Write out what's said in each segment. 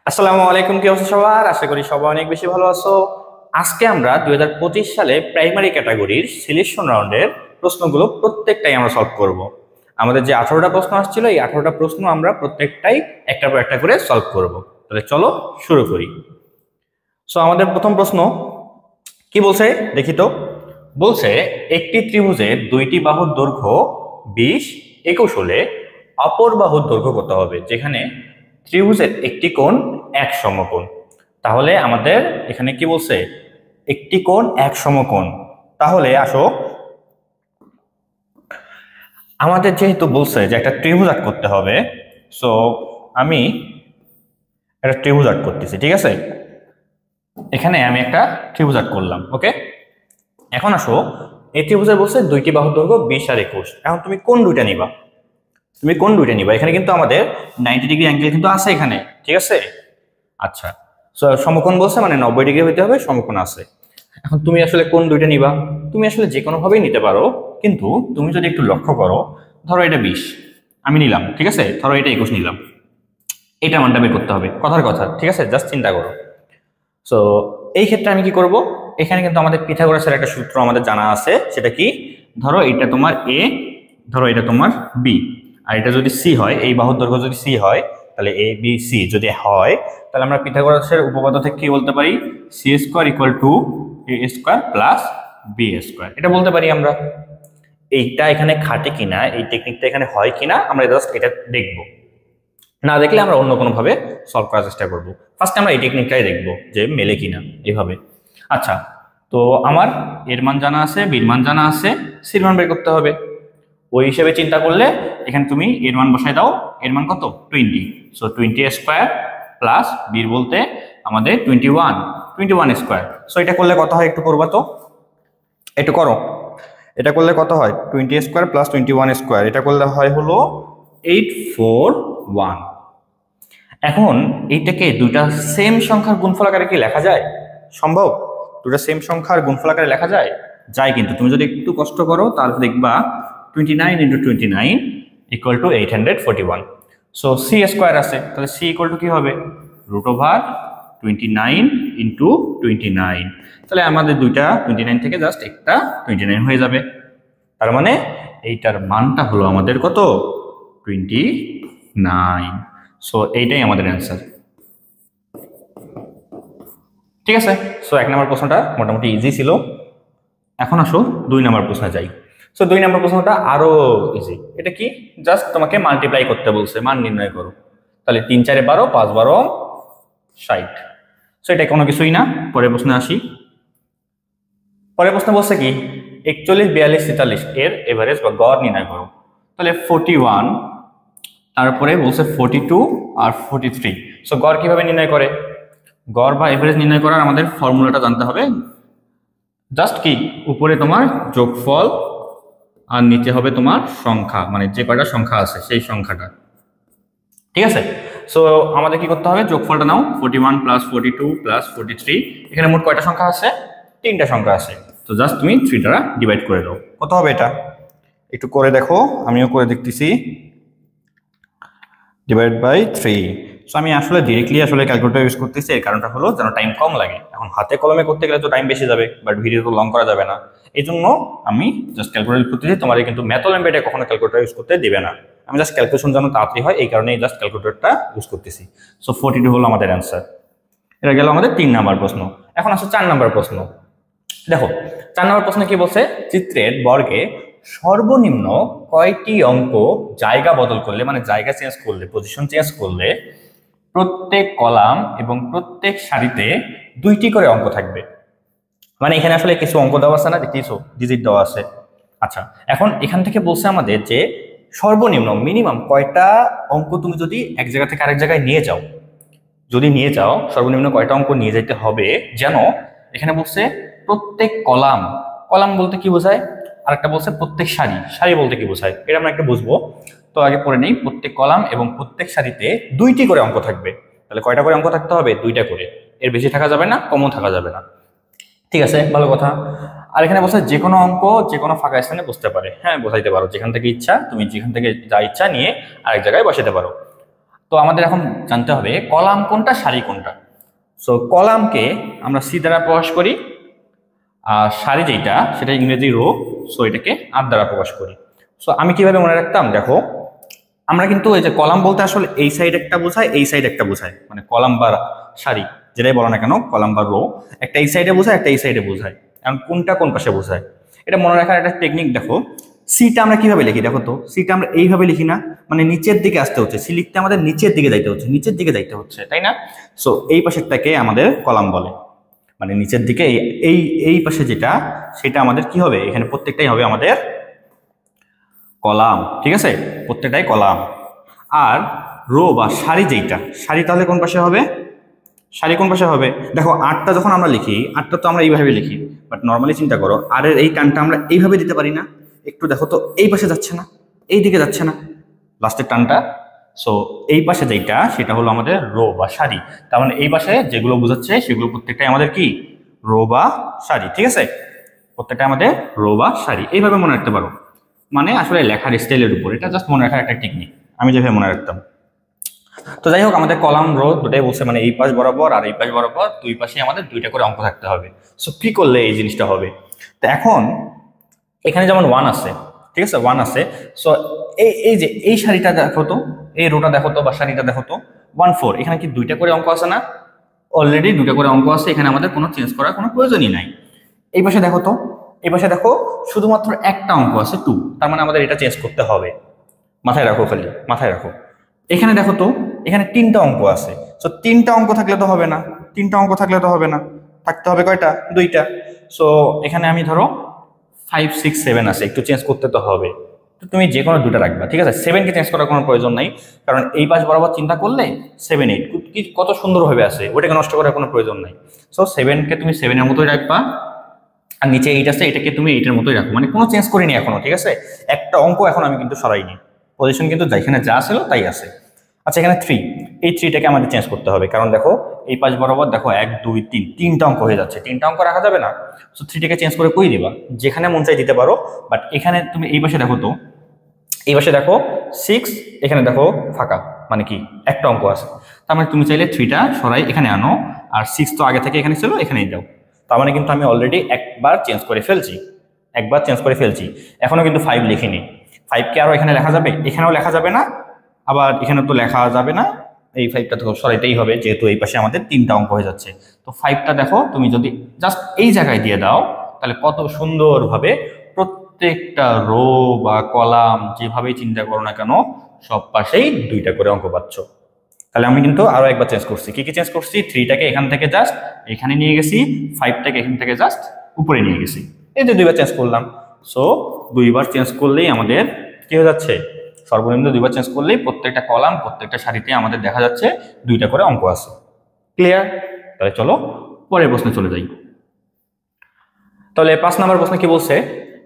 আসসালামু আলাইকুম, কি অবস্থা সবার? আশা করি সবাই অনেক বেশি ভালো আছো। আজকে আমরা 2025 সালে প্রাইমারি ক্যাটাগরির সিলেকশন রাউন্ডের প্রশ্নগুলো প্রত্যেকটাই আমরা সলভ করব। আমাদের যে 18টা প্রশ্ন আসছিল, এই 18টা প্রশ্ন আমরা প্রত্যেকটাই একটা পর একটা করে সলভ করব। তাহলে চলো শুরু করি। আমাদের প্রথম প্রশ্ন কি বলছে দেখি তো। বলছে একটি ত্রিভুজের দুইটি বাহুর দৈর্ঘ্য 20, 21 হলে অপর বাহুর দৈর্ঘ্য কত হবে? যেখানে ত্রিভুজের একটি কোণ এক সমকোণ। তাহলে আমাদের এখানে কি বলছে? একটি কোণ এক সমকোণ। তাহলে আসো, আমাদের যেহেতু বলছে যে একটা ত্রিভুজ আঁক করতে হবে, সো আমি একটা ত্রিভুজ আঁক করতেছি। ঠিক আছে, এখানে আমি একটা ত্রিভুজ আঁক করলাম। ওকে, এখন আসো, এই ত্রিভুজের বলছে দুইটি বাহুর দৈর্ঘ্য 20 আর 21। এখন তুমি কোন দুইটা নিবা? এখানে কিন্তু আমাদের 90 ডিগ্রি অ্যাঙ্গেল কিন্তু আছে এখানে। ঠিক আছে, আচ্ছা, সমকোণ বলছে মানে 90 ডিগ্রি হইতে হবে, সমকোণ আছে। এখন তুমি আসলে কোন দুইটা নিবা? তুমি আসলে যে কোনো ভাবেই নিতে পারো, কিন্তু তুমি যদি একটু লক্ষ্য করো, ধরো এটা 20 আমি নিলাম, ঠিক আছে, ধরো এটা 21 নিলাম, এটা মানটা বের করতে হবে, কথার কথা। ঠিক আছে, জাস্ট চিন্তা করো। সো এই ক্ষেত্রে আমি কি করব? এখানে কিন্তু আমাদের পিথাগোরাসের একটা সূত্র আমাদের জানা আছে। সেটা কি? ধরো এটা তোমার এ, ধরো এটা তোমার বি, আর এটা যদি সি হয়, এই বাহুর দৈর্ঘ্য যদি সি হয়, তাহলে এ বি সি যদি হয়, তাহলে আমরা পিথাগোরাসের উপপাদ্য থেকে কি বলতে পারি? C square equal to A square plus B square, এটা বলতে পারি আমরা। এইটা এখানে খাটে কিনা, এই টেকনিকটা এখানে হয় কিনা, আমরা জাস্ট এটা দেখবো। না দেখলে আমরা অন্য কোনো ভাবে সলভ করার চেষ্টা করব। ফার্স্ট আমরা এই টেকনিকটাই দেখবো যে মেলে কিনা এভাবে। আচ্ছা, তো আমার এর মান জানা আছে, বির মান জানা আছে, সির মান বের করতে হবে। ওই হিসেবে চিন্তা করলে এখানে তুমি এর মান বসায় দাও। এর মান কত? 20। সো 20 স্কোয়ার প্লাস বির বলতে আমাদের 21 স্কোয়ার। সো এটা করলে কত হয় একটু করবা তো, একটু করো। এটা করলে কত হয়? 20 স্কোয়ার প্লাস 21 স্কোয়ার, এটা করলে হয় হলো 841। এখন এইটাকে দুইটা সেম সংখ্যার গুণফল আকারে কি লেখা যায়? সম্ভব? দুটা সেম সংখ্যার গুণফল আকারে লেখা যায়? যায়, কিন্তু তুমি যদি একটু কষ্ট করো তাহলে দেখবা 29 into 29 equal to 841। So C square আছে, তাহলে সি ইকুয়াল টু কি হবে? Root over 29 into 29। তাহলে আমাদের দুইটা 29 থেকে জাস্ট একটা 29 হয়ে যাবে। তার মানে এইটার মানটা হলো আমাদের কত? 29। সো এইটাই আমাদের অ্যান্সার। ঠিক আছে, সো 1 নম্বর প্রশ্নটা মোটামুটি ইজি ছিল। এখন আসো 2 নম্বর প্রশ্নে যাই। সো 2 নম্বর প্রশ্নটা আরো ইজি। এটা কি? জাস্ট তোমাকে মাল্টিপ্লাই করতে বলছে, মান নির্ণয় করো। তাহলে 3 4 12, 5 12 60। সো এটা কোনো কিছুই না। পরের প্রশ্নে আসি। পরের প্রশ্ন বলছে কি? 41 42 43 এর এভারেজ বা গড় নির্ণয় করো। তাহলে 41, তারপরে বলছে 42 আর 43। সো গড় কিভাবে নির্ণয় করে? গড় বা এভারেজ নির্ণয় করার আমাদের ফর্মুলাটা জানতে হবে। জাস্ট কি, উপরে তোমার যোগফল আর নিচে হবে তোমার সংখ্যা, মানে যে কয়টা সংখ্যা আছে সেই সংখ্যাটা। ঠিক আছে, সো আমাদের কি করতে হবে? যোগফলটা নাও, 41 প্লাস 42 প্লাস 43। এখানে মোট কয়টা সংখ্যা আছে? 3টা সংখ্যা আছে। তো জাস্ট তুমি 3 দ্বারা ডিভাইড করে দাও। কত হবে এটা? একটু করে দেখো, আমিও করে দেখতেছি। Divide by 3। সো আমি আসলে ডিরেক্টলি আসলে ক্যালকুলেটর ইউজ করতেছি, এর কারণটা হলো যেন টাইম কম লাগে। এখন হাতে কলমে করতে গেলে তো টাইম বেশি যাবে, বাট ভিডিও তো লং করা যাবে না। এই জন্য আমি জাস্ট ক্যালকুলেটর ইউজ করতেছি। তোমার কিন্তু ম্যাথোল্যাম্বেটে কখনো ক্যালকুলেটর ইউজ করতে দিবে না। আমি জাস্ট ক্যালকুলেশন যেন তাড়াতাড়ি হয় এই কারণেই জাস্ট ক্যালকুলেটরটা ইউজ করতেছি। সো 42 হলো আমাদের অ্যান্সার। এটা গেল আমাদের 3 নাম্বার প্রশ্ন। এখন আসো 4 নাম্বার প্রশ্ন। দেখো 4 নম্বর প্রশ্নে কি বলছে? চিত্রের বর্গে সর্বনিম্ন কয়টি অঙ্ক জায়গা বদল করলে, মানে জায়গা চেঞ্জ করলে, পজিশন চেঞ্জ করলে প্রত্যেক কলাম এবং প্রত্যেক সারিতে 2টি করে অঙ্ক থাকবে। মানে এখানে আসলে কিছু অঙ্ক দেওয়া আছে না, যে কিছু ডিজিট দেওয়া আছে। আচ্ছা, এখন এখান থেকে বলছে আমাদের যে সর্বনিম্ন মিনিমাম কয়টা অঙ্ক তুমি যদি এক জায়গা থেকে আরেক জায়গায় নিয়ে যাও, সর্বনিম্ন কয়টা অঙ্ক নিয়ে যেতে হবে যেন, এখানে বলছে প্রত্যেক কলাম, কলাম বলতে কি বোঝায়, আরেকটা বলছে প্রত্যেক সারি, সারি বলতে কি বোঝায়, এটা আমরা একটা বুঝবো। তো আগে পড়ে নেই, প্রত্যেক কলাম এবং প্রত্যেক সারিতে 2টি করে অঙ্ক থাকবে। তাহলে কয়টা করে অঙ্ক থাকতে হবে? 2টা করে, এর বেশি থাকা যাবে না, কমও থাকা যাবে না। ঠিক আছে, ভালো কথা। আর এখানে বলছে যে কোনো অঙ্ক যে কোনো ফাঁকা স্থানে বসতে পারে। হ্যাঁ, বসাইতে পারো, যেখান থেকে ইচ্ছা তুমি যেখান থেকে যা ইচ্ছা নিয়ে আরেক জায়গায় বসাতে পারো। তো তো আমাদের এখন জানতে হবে কলাম কোনটা সারি কোনটা। সো কলামকে আমরা সি দ্বারা প্রকাশ করি, আর সারি যেটা সেটা ইংরেজি রো, সো এটাকে আর দ্বারা প্রকাশ করি। সো আমি কিভাবে মনে রাখতাম, দেখো আমরা কিন্তু এই যে কলাম বলতে আসলে এই সাইড একটা বোঝায়, এই সাইড একটা বোঝায়, মানে কলাম বা সারি যেটাই বলো না কেন, কলাম বা রো একটা এই সাইডে বোঝায়, একটা এই সাইডে বোঝায়। এখন কোনটা কোন পাশে বোঝায় এটা মনে রাখার একটা টেকনিক। দেখো সিটা আমরা কিভাবে লিখি, দেখো তো সিটা আমরা এইভাবে লিখি না, মানে নিচের দিকে আসতে হচ্ছে, সি লিখতে আমাদের নিচের দিকে যাইতে হচ্ছে, নিচের দিকে যাইতে হচ্ছে, তাই না? সো এই পাশেরটাকে আমাদের কলাম বলে, মানে নিচের দিকে এই এই পাশে যেটা সেটা আমাদের কি হবে, এখানে প্রত্যেকটাই হবে আমাদের কলাম, ঠিক আছে, প্রত্যেকটাই কলাম। আর রো বা সারি যেটা, সারি তাহলে কোন পাশে হবে, সারি কোন পাশে হবে? দেখো আটটা যখন আমরা লিখি, আটটা তো আমরা এইভাবে লিখি, বাট নর্মালি চিন্তা করো আর এর এই টানটা আমরা এইভাবে দিতে পারি না, একটু দেখো তো এই পাশে যাচ্ছে না, এই দিকে যাচ্ছে না লাস্টের টানটা। সো এই পাশে যেটা সেটা হলো আমাদের রো বা সারি, তার মানে এই পাশে যেগুলো বোঝাচ্ছে সেগুলো প্রত্যেকটাই আমাদের কি, রো বা সারি, ঠিক আছে, প্রত্যেকটা আমাদের রো বা সারি। এইভাবে মনে রাখতে পারো, মানে আসলে লেখার স্টাইলের উপর, এটা জাস্ট মনে রাখার একটা টেকনিক, আমি যেভাবে মনে রাখতাম। তো যাই হোক আমাদের কলাম রো দুটাই বলছে, মানে এই পাশ বরাবর আর এই পাশ বরাবর দুই পাশে আমাদের দুইটা করে অঙ্ক থাকতে হবে। সো কি করলে এই জিনিসটা হবে? তো এখন এখানে যেমন 1 আছে, ঠিক আছে, 1 আছে। সো এই এই যে এই সারিটা দেখো তো, এই রোটা দেখো তো বা সারিটা দেখো তো, 1 4, এখানে কি দুইটা করে অঙ্ক আছে না? অলরেডি দুইটা করে অঙ্ক আছে, এখানে আমাদের কোনো চেঞ্জ করার কোনো প্রয়োজনই নাই। এই পাশে দেখো তো, এই পাশে দেখো শুধুমাত্র একটা অঙ্ক আছে 2, তার মানে আমাদের এটা চেঞ্জ করতে হবে, মাথায় রাখো, খালি মাথায় রাখো। এখানে দেখো তো, এখানে 3টা অঙ্ক আছে, সো 3টা অঙ্ক থাকলে তো হবে না, 3টা অঙ্ক থাকলে তো হবে না, থাকতে হবে কয়টা, 2টা। সো এখানে আমি ধরো 5 6 7 আছে, একটু চেঞ্জ করতে তো হবে, তো তুমি যে কোনো দুটো রাখবা, ঠিক আছে, 7কে চেঞ্জ করার কোনো প্রয়োজন নাই, কারণ এই পাশ বরাবর চিন্তা করলে 7 8 কত সুন্দরভাবে আছে, ওটাকে নষ্ট করার কোনো প্রয়োজন নাই। সো 7কে তুমি 7-এর মতোই রাখবা, আর নিচে 8 আছে, এটাকে তুমি 8-এর মতোই রাখো, মানে কোনো চেঞ্জ করিনি এখনো, ঠিক আছে, একটা অঙ্ক এখন আমি কিন্তু সরাইনি, পজিশন কিন্তু যেখানে যা ছিল তাই আছে। আচ্ছা এখানে 3, এই 3টাকে আমাদের চেঞ্জ করতে হবে, কারণ দেখো এই পাশ বরাবর দেখো 1 2 3 3টা অঙ্ক হয়ে যাচ্ছে, 3টা অঙ্ক রাখা যাবে না। সো 3টাকে চেঞ্জ করে কই দিবা, যেখানে মন চাই দিতে পারো, বাট এখানে তুমি এই পাশে দেখো তো, এই পাশে দেখো 6, এখানে দেখো ফাঁকা, মানে কি একটা অঙ্ক আছে, তার মানে তুমি চাইলে 3টা সরাই এখানে আনো, আর 6 তো আগে থেকে এখানে ছিল, এখানেই যাও, তার মানে কিন্তু আমি অলরেডি একবার চেঞ্জ করে ফেলছি, একবার চেঞ্জ করে ফেলছি, এখনো কিন্তু 5 লিখিনি। 5কে আরো এখানে লেখা যাবে, এখানেও লেখা যাবে না, আবার এখানে তো লেখা যাবে না, এই 5টা তো সরাইতেই হবে, যেহেতু এই পাশে আমাদের 3টা অঙ্ক হয়ে যাচ্ছে। তো 5টা দেখো তুমি যদি জাস্ট এই জায়গায় দিয়ে দাও, তাহলে কত সুন্দরভাবে প্রত্যেকটা রো বা কলাম যেভাবেই চিন্তা করো না কেন সব পাশেই 2টা করে অঙ্ক পাচ্ছ। তাহলে আমি কিন্তু আরো একবার চেঞ্জ করছি, কি কি চেঞ্জ করছি, 3টাকে এখান থেকে জাস্ট এখানে নিয়ে গেছি, 5টাকে এখান থেকে জাস্ট উপরে নিয়ে গেছি, এই যে 2বার চেঞ্জ করলাম। সো 2বার চেঞ্জ করলেই আমাদের কি হয়ে যাচ্ছে, সর্বনিম্ন 2বার চেঞ্জ করলেই প্রত্যেকটা কলাম প্রত্যেকটা সারিতে আমাদের দেখা যাচ্ছে 2টা করে অঙ্ক আছে। ক্লিয়ার? তাহলে চলো পরের প্রশ্নে চলে যাই। তাহলে 5 নম্বর প্রশ্ন কি বলছে,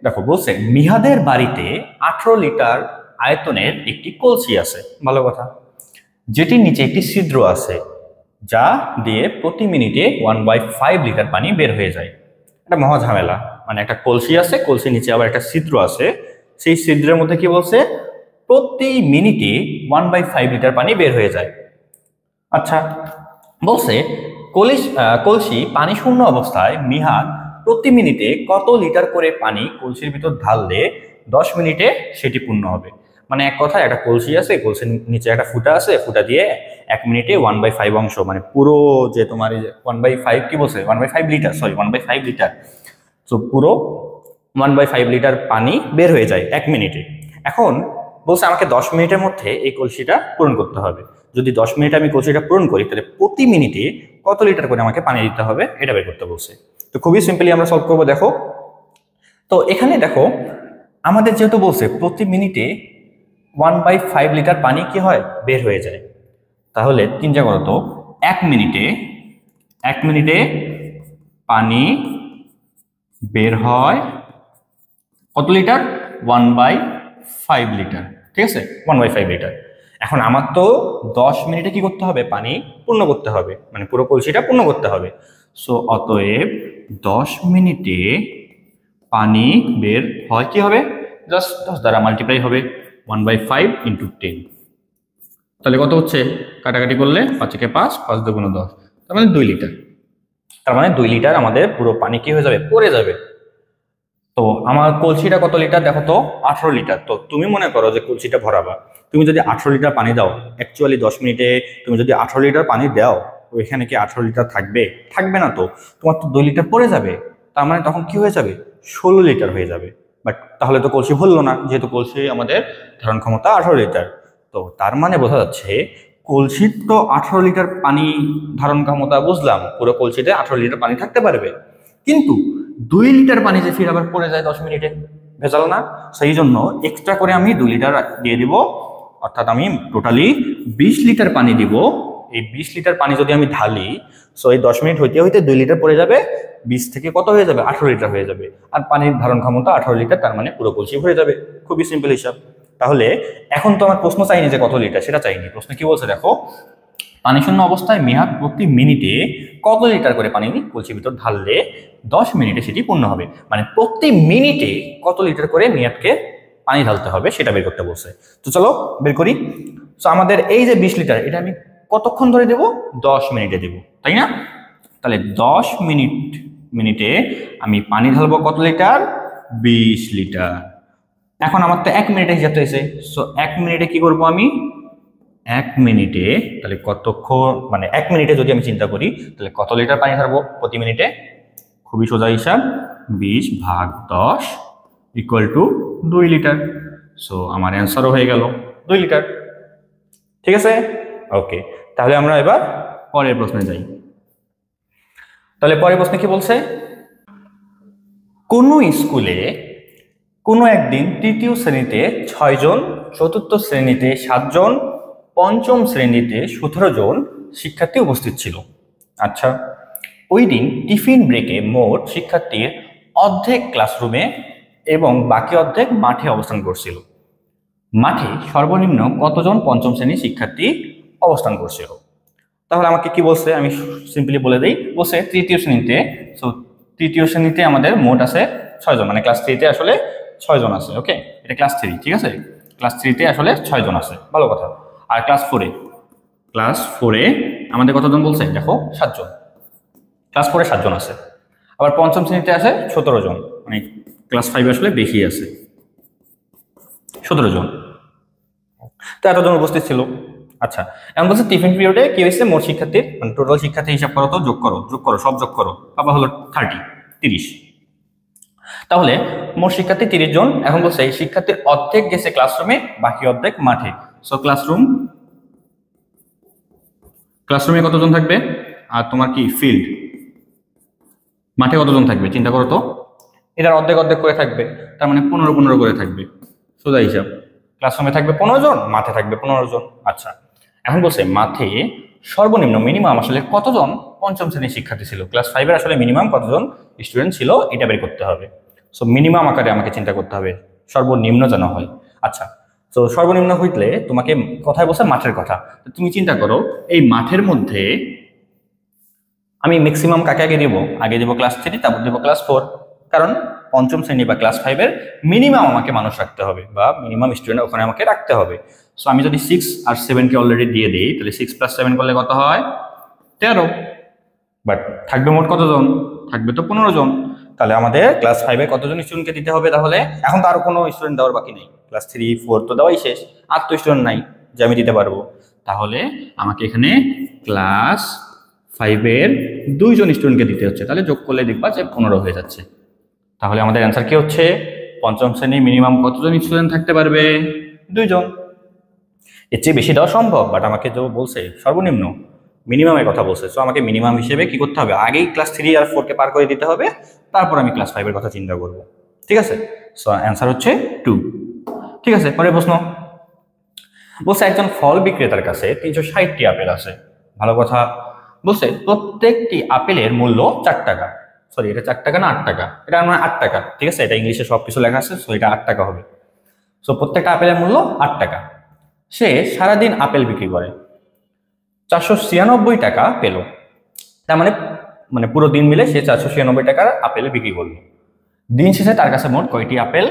দেখো বলছে মিহাদের বাড়িতে 18 লিটার আয়তনের একটি কলসি আছে, ভালো কথা, যেটির নিচে একটি ছিদ্র আছে যা দিয়ে প্রতি মিনিটে 1/5 লিটার পানি বের হয়ে যায়। এটা মহা ঝামেলা, মানে একটা কলসি আছে, কলসির নিচে আবার একটা ছিদ্র আছে, সেই ছিদ্রের মধ্যে কি বলছে, প্রতি মিনিটে 1/5 লিটার পানি বের হয়ে যায়। আচ্ছা বলছে কলসি পানি শূন্য অবস্থায় মিহাদ প্রতি মিনিটে কত লিটার করে পানি কলসির ভিতর ঢাললে 10 মিনিটে সেটি পূর্ণ হবে। মানে এক কথায় একটা কলসি আছে, কলসির নিচে একটা ফুটা আছে, ফুটা দিয়ে 1 মিনিটে 1/5 অংশ, মানে পুরো যে তোমার 1/5 কি বলছে, 1/5 লিটার, সরি 1/5 লিটার, তো পুরো 1/5 লিটার পানি বের হয়ে যায় 1 মিনিটে। এখন বলছে আমাকে 10 মিনিটের মধ্যে এই কলসিটা পূরণ করতে হবে, যদি 10 মিনিটে আমি কলসিটা পূরণ করি তাহলে প্রতি মিনিটে কত লিটার করে আমাকে পানি দিতে হবে এটা বের করতে বলছে। তো খুবই সিম্পলি আমরা সলভ করবো, দেখো তো এখানে দেখো আমাদের যেহেতু বলছে প্রতি মিনিটে 1/5 লিটার পানি কি হয়, বের হয়ে যায়, তাহলে চিন্তা করো তো 1 মিনিটে পানি বের হয় কত লিটার, 1/5 লিটার, ঠিক আছে, 1/5 লিটার। এখন আমার তো 10 মিনিটে কি করতে হবে, পানি পূর্ণ করতে হবে, মানে পুরো কলসিটা পূর্ণ করতে হবে। সো অতএব 10 মিনিটে পানি বের হয় কি হবে, জাস্ট 10 দ্বারা মাল্টিপ্লাই হবে, 1/5 × 10, তাহলে কত হচ্ছে, কাটাকাটি করলে 5 × 5 5 × 10, তার মানে 2 লিটার। তার মানে 2 লিটার আমাদের পুরো পানি কি হয়ে যাবে, পড়ে যাবে। তো আমার কলসিটা কত লিটার দেখো তো, 18 লিটার। তো তুমি মনে করো যে কলসিটা ভরাবা, তুমি যদি 18 লিটার পানি দাও, অ্যাকচুয়ালি 10 মিনিটে তুমি যদি 18 লিটার পানি দাও, ওইখানে কি 18 লিটার থাকবে? থাকবে না। তো তোমার তো 2 লিটার পড়ে যাবে। তার মানে তখন কি হয়ে যাবে, 16 লিটার হয়ে যাবে। বাট তাহলে তো কলসি ভরলো না, যেহেতু কলসি আমাদের ধারণ ক্ষমতা 18 লিটার। তো তার মানে বোঝা যাচ্ছে কলসির তো 18 লিটার পানি ধারণ ক্ষমতা, বুঝলাম, পুরো কলসিতে 18 লিটার পানি থাকতে পারবে। কিন্তু 2 লিটার পানি যে ফির আবার পড়ে যায় 10 মিনিটে, ভেজাল না? সেই জন্য এক্সট্রা করে আমি 2 লিটার দিয়ে দিব, অর্থাৎ আমি টোটালি 20 লিটার পানি দিব। এই 20 লিটার পানি যদি আমি ঢালি, সো এই 10 মিনিট হইতে হইতে 2 লিটার পড়ে যাবে, 20 থেকে কত হয়ে যাবে, 18 লিটার হয়ে যাবে। আর পানির ধারণ ক্ষমতা 18 লিটার, তার মানে পুরো কলসি ভরে যাবে। খুবই সিম্পল হিসাব। তাহলে এখন তো আমার প্রশ্ন চাইনি যে কত লিটার, সেটা চাইনি। প্রশ্ন কি বলছে দেখো, পানি শূন্য অবস্থায় মেয়াদ প্রতি মিনিটে কত লিটার করে পানি কলসির ভিতর ঢাললে 10 মিনিটে সেটি পূর্ণ হবে। মানে প্রতি মিনিটে কত লিটার করে মেয়াদকে পানি ঢালতে হবে সেটা বের করতে বলছে। তো চলো বের করি। তো আমাদের এই যে 20 লিটার, এটা আমি কতক্ষণ ধরে দেব, 10 মিনিটে দেব, তাই না? তাহলে 10 মিনিটে আমি পানি ঢালবো কত লিটার, 20 লিটার। এখন আমার তো 1 মিনিটে হিসাব হয়েছে। সো 1 মিনিটে কি করব আমি, 1 মিনিটে তাহলে কতক্ষণ, মানে 1 মিনিটে যদি আমি চিন্তা করি তাহলে কত লিটার পানি ঢালবো প্রতি মিনিটে, খুবই সোজা হিসাব, 20/10 = 2 লিটার। সো আমার অ্যান্সারও হয়ে গেল 2 লিটার। ঠিক আছে, ওকে। তাহলে আমরা এবার পরের প্রশ্নে যাই। তাহলে পরের প্রশ্নে কি বলছে, কোনো স্কুলে কোনো একদিন তৃতীয় শ্রেণীতে 6 জন, চতুর্থ শ্রেণীতে 7 জন, পঞ্চম শ্রেণীতে 17 জন শিক্ষার্থী উপস্থিত ছিল। আচ্ছা, ওই দিন টিফিন ব্রেকে মোট শিক্ষার্থীর অর্ধেক ক্লাসরুমে এবং বাকি অর্ধেক মাঠে অবস্থান করছিল। মাঠে সর্বনিম্ন কতজন পঞ্চম শ্রেণীর শিক্ষার্থী অবস্থান করছিল? তাহলে আমাকে কি বলছে, আমি সিম্পলি বলে দিই। বলছে তৃতীয় শ্রেণীতে, সো তৃতীয় শ্রেণীতে আমাদের মোট আছে 6 জন, মানে ক্লাস 3-তে আসলে 6 জন আছে। ওকে, এটা ক্লাস 3, ঠিক আছে? ক্লাস 3-তে আসলে 6 জন আছে, ভালো কথা। আর ক্লাস 4-এ আমাদের কতজন বলছে দেখো, 7 জন। ক্লাস 4-এ 7 জন আছে। আবার পঞ্চম শ্রেণীতে আছে 17 জন, মানে ক্লাস 5-এ আসলে বেশি আছে, 17 জন। তো এতজন উপস্থিত ছিল। আচ্ছা, এখন বলছে টিফিন পিরিয়ডে কি হয়েছে, মোট শিক্ষার্থীর, মানে টোটাল শিক্ষার্থী হিসাব করো, তো যোগ করো, সব যোগ করো, বাবা হলো 30। তাহলে মোট শিক্ষার্থী 30 জন। এখন বলছে এই শিক্ষার্থীর অর্ধেক গেছে ক্লাসরুমে, বাকি অর্ধেক মাঠে। সো ক্লাসরুমে কতজন থাকবে, আর তোমার কি ফিল্ড, মাঠে কতজন থাকবে চিন্তা করো তো। এটার অর্ধেক অর্ধেক করে থাকবে, তার মানে 15 করে থাকবে, সোজা হিসাব। ক্লাসরুমে থাকবে 15 জন, মাঠে থাকবে 15 জন। আচ্ছা, এখন বলছে মাঠে সর্বনিম্ন মিনিমাম আসলে কতজন পঞ্চম শ্রেণীর শিক্ষার্থী ছিল, ক্লাস 5-এর আসলে মিনিমাম কতজন স্টুডেন্ট ছিল এটা বের করতে হবে। সো মিনিমাম আকারে আমাকে চিন্তা করতে হবে, সর্বনিম্ন যেন হয়। আচ্ছা, তো সর্বনিম্ন হইলে তোমাকে কথায় বলছে মাঠের কথা। তুমি চিন্তা করো, এই মাঠের মধ্যে আমি ম্যাক্সিমাম কাকে আগে দেবো ক্লাস 3, তারপর দেবো ক্লাস 4, কারণ পঞ্চম শ্রেণী বা ক্লাস 5-এর মিনিমাম আমাকে মানুষ রাখতে হবে, বা মিনিমাম স্টুডেন্ট ওখানে আমাকে রাখতে হবে। সো আমি যদি 6 আর 7-কে অলরেডি দিয়ে দিই, তাহলে 6 + 7 করলে কত হয়, 13। বাট থাকবে মোট কতজন, থাকবে তো 15 জন। তাহলে আমাদের ক্লাস 5-এ কতজন স্টুডেন্টকে দিতে হবে, তাহলে এখন তো আরো কোনো স্টুডেন্ট দেওয়ার বাকি নেই, ক্লাস 3, 4 তো দেওয়াই শেষ, আর তো স্টুডেন্ট নাই যে আমি দিতে পারবো। তাহলে আমাকে এখানে ক্লাস 5-এর 2 জন স্টুডেন্টকে দিতে হচ্ছে, তাহলে যোগ করলে দেখবা যে 15 হয়ে যাচ্ছে। তাহলে আমাদের অ্যান্সার কি হচ্ছে, পঞ্চম শ্রেণী মিনিমাম কতজন স্টুডেন্ট থাকতে পারবে, 2 জন। এর চেয়ে বেশি দেওয়া সম্ভব, বাট আমাকে তো বলছে সর্বনিম্ন, মিনিমামের কথা বলছে। সো আমাকে মিনিমাম হিসেবে কি করতে হবে, আগেই ক্লাস 3 আর 4-কে পার করে দিতে হবে, তারপর আমি ক্লাস 5-এর কথা চিন্তা করব। ঠিক আছে, সো অ্যান্সার হচ্ছে 2। ঠিক আছে, পরের প্রশ্ন বলছে একজন ফল বিক্রেতার কাছে 360টি আপেল আছে, ভালো কথা। বলছে প্রত্যেকটি আপেলের মূল্য 4 টাকা, সরি এটা 4 টাকা না 8 টাকা, এটা আমার 8 টাকা, ঠিক আছে, এটা ইংলিশে সবকিছু লেখা আছে, সো এটা 8 টাকা হবে। সো প্রত্যেকটা আপেলের মূল্য 8 টাকা। সে সারাদিন আপেল বিক্রি করে, 496 টাকা পেল। তার মানে পুরো দিন মিলে সে 496 টাকার আপেল বিক্রি করলো। দিন শেষে তার কাছে মোট কয়টি আপেল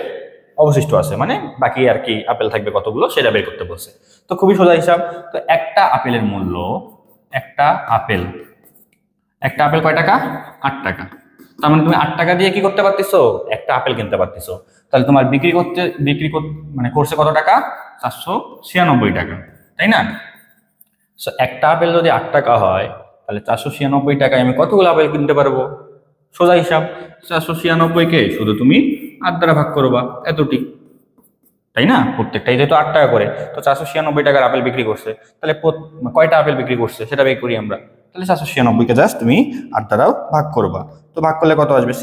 অবশিষ্ট আছে, মানে বাকি আর কি আপেল থাকবে কতগুলো সেটা বের করতে বলছে। তো খুবই সোজা হিসাব। তো একটা আপেলের মূল্য, একটা আপেল একটা আপেল কয় টাকা? 8 টাকা। তার মানে তুমি 8 টাকা দিয়ে কি করতে পারতেছো? একটা আপেল কিনতে পারতেছো। তাহলে তোমার মানে করছে কত টাকা? 496 টাকা, তাই না? একটা আপেল যদি 8 টাকা হয় তাহলে 496 টাকায় আমি কতগুলো আপেল কিনতে পারবো? সোজা হিসাব, 496 কে শুধু তুমি 8 দ্বারা ভাগ করবা, এতটি, তাই না? প্রত্যেকটাই যেহেতু 8 টাকা করে, তো 496 টাকার আপেল বিক্রি করছে, তাহলে কয়টা আপেল বিক্রি করছে সেটা বের করি আমরা। তাহলে 496কে জাস্ট তুমি 8 দ্বারাও ভাগ করবা, তো ভাগ করলে কত আসবে?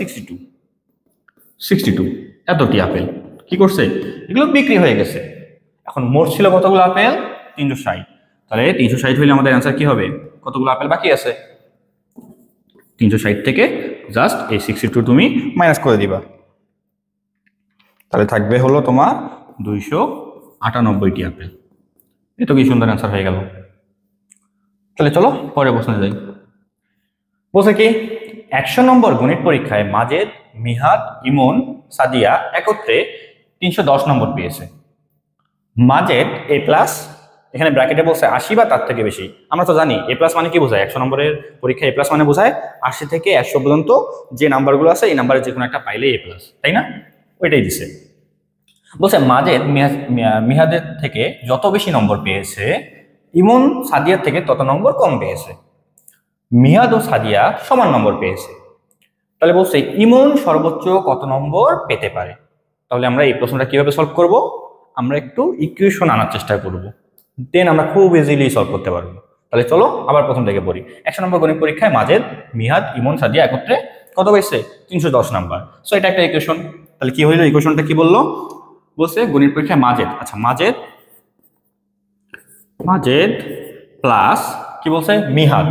62 এতটি আপেল কি করছে? এগুলো বিক্রি হয়ে গেছে। এখন মোট ছিল কতগুলো আপেল? 360। তাহলে 360 হইলে আমাদের অ্যান্সার কি হবে? কতগুলো আপেল বাকি আছে? 360 থেকে জাস্ট এই 62 তুমি মাইনাস করে দিবা, তাহলে থাকবে হলো তোমার 298টি আপেল। এত কি সুন্দর অ্যান্সার হয়ে গেল। তাহলে চলো পরের প্রশ্নে যাই। বলছে কি 100 নম্বর গণিত পরীক্ষায় মাজেদ, মিহাদ, ইমন, সাদিয়া একত্রে 310 নম্বর পেয়েছে। মাজেদ এ প্লাস, এখানে ব্র্যাকেটে বলছে 80 বা তার থেকে বেশি। আমরা তো জানি এ প্লাস মানে কি বোঝায়, 100 নম্বরের পরীক্ষায় এ প্লাস মানে বোঝায় 80 থেকে 100 পর্যন্ত যে নাম্বারগুলো আছে এই নাম্বারের যে কোনো একটা পাইলে এ প্লাস, তাই না? ওইটাই দিছে। বলছে মাজেদ মিহাদের থেকে যত বেশি নম্বর পেয়েছে, ইমন সাদিয়ার থেকে তত নম্বর কম পেয়েছে। মিহাদ ও সাদিয়া সমান নম্বর পেয়েছে। তাহলে বলছে ইমন সর্বোচ্চ কত নম্বর পেতে পারে। তাহলে আমরা এই প্রশ্নটা কিভাবে সলভ করব? আমরা একটু ইকুয়েশন আনার চেষ্টা করব, দেন আমরা খুব ইজিলি সলভ করতে পারবো। তাহলে চলো আবার প্রথম থেকে পড়ি। 100 নম্বর গণিত পরীক্ষায় মাজেদ, মিহাদ, ইমন, সাদিয়া একত্রে কত পেয়েছে? 310 নাম্বার। সো এটা একটা ইকুয়েশন। তাহলে কি হইলো? ইকুয়েশনটা কি বললো? বলছে গণিত পরীক্ষায় মাজেদ, আচ্ছা মাজেদ প্লাস কি বলছে? মিহাদ,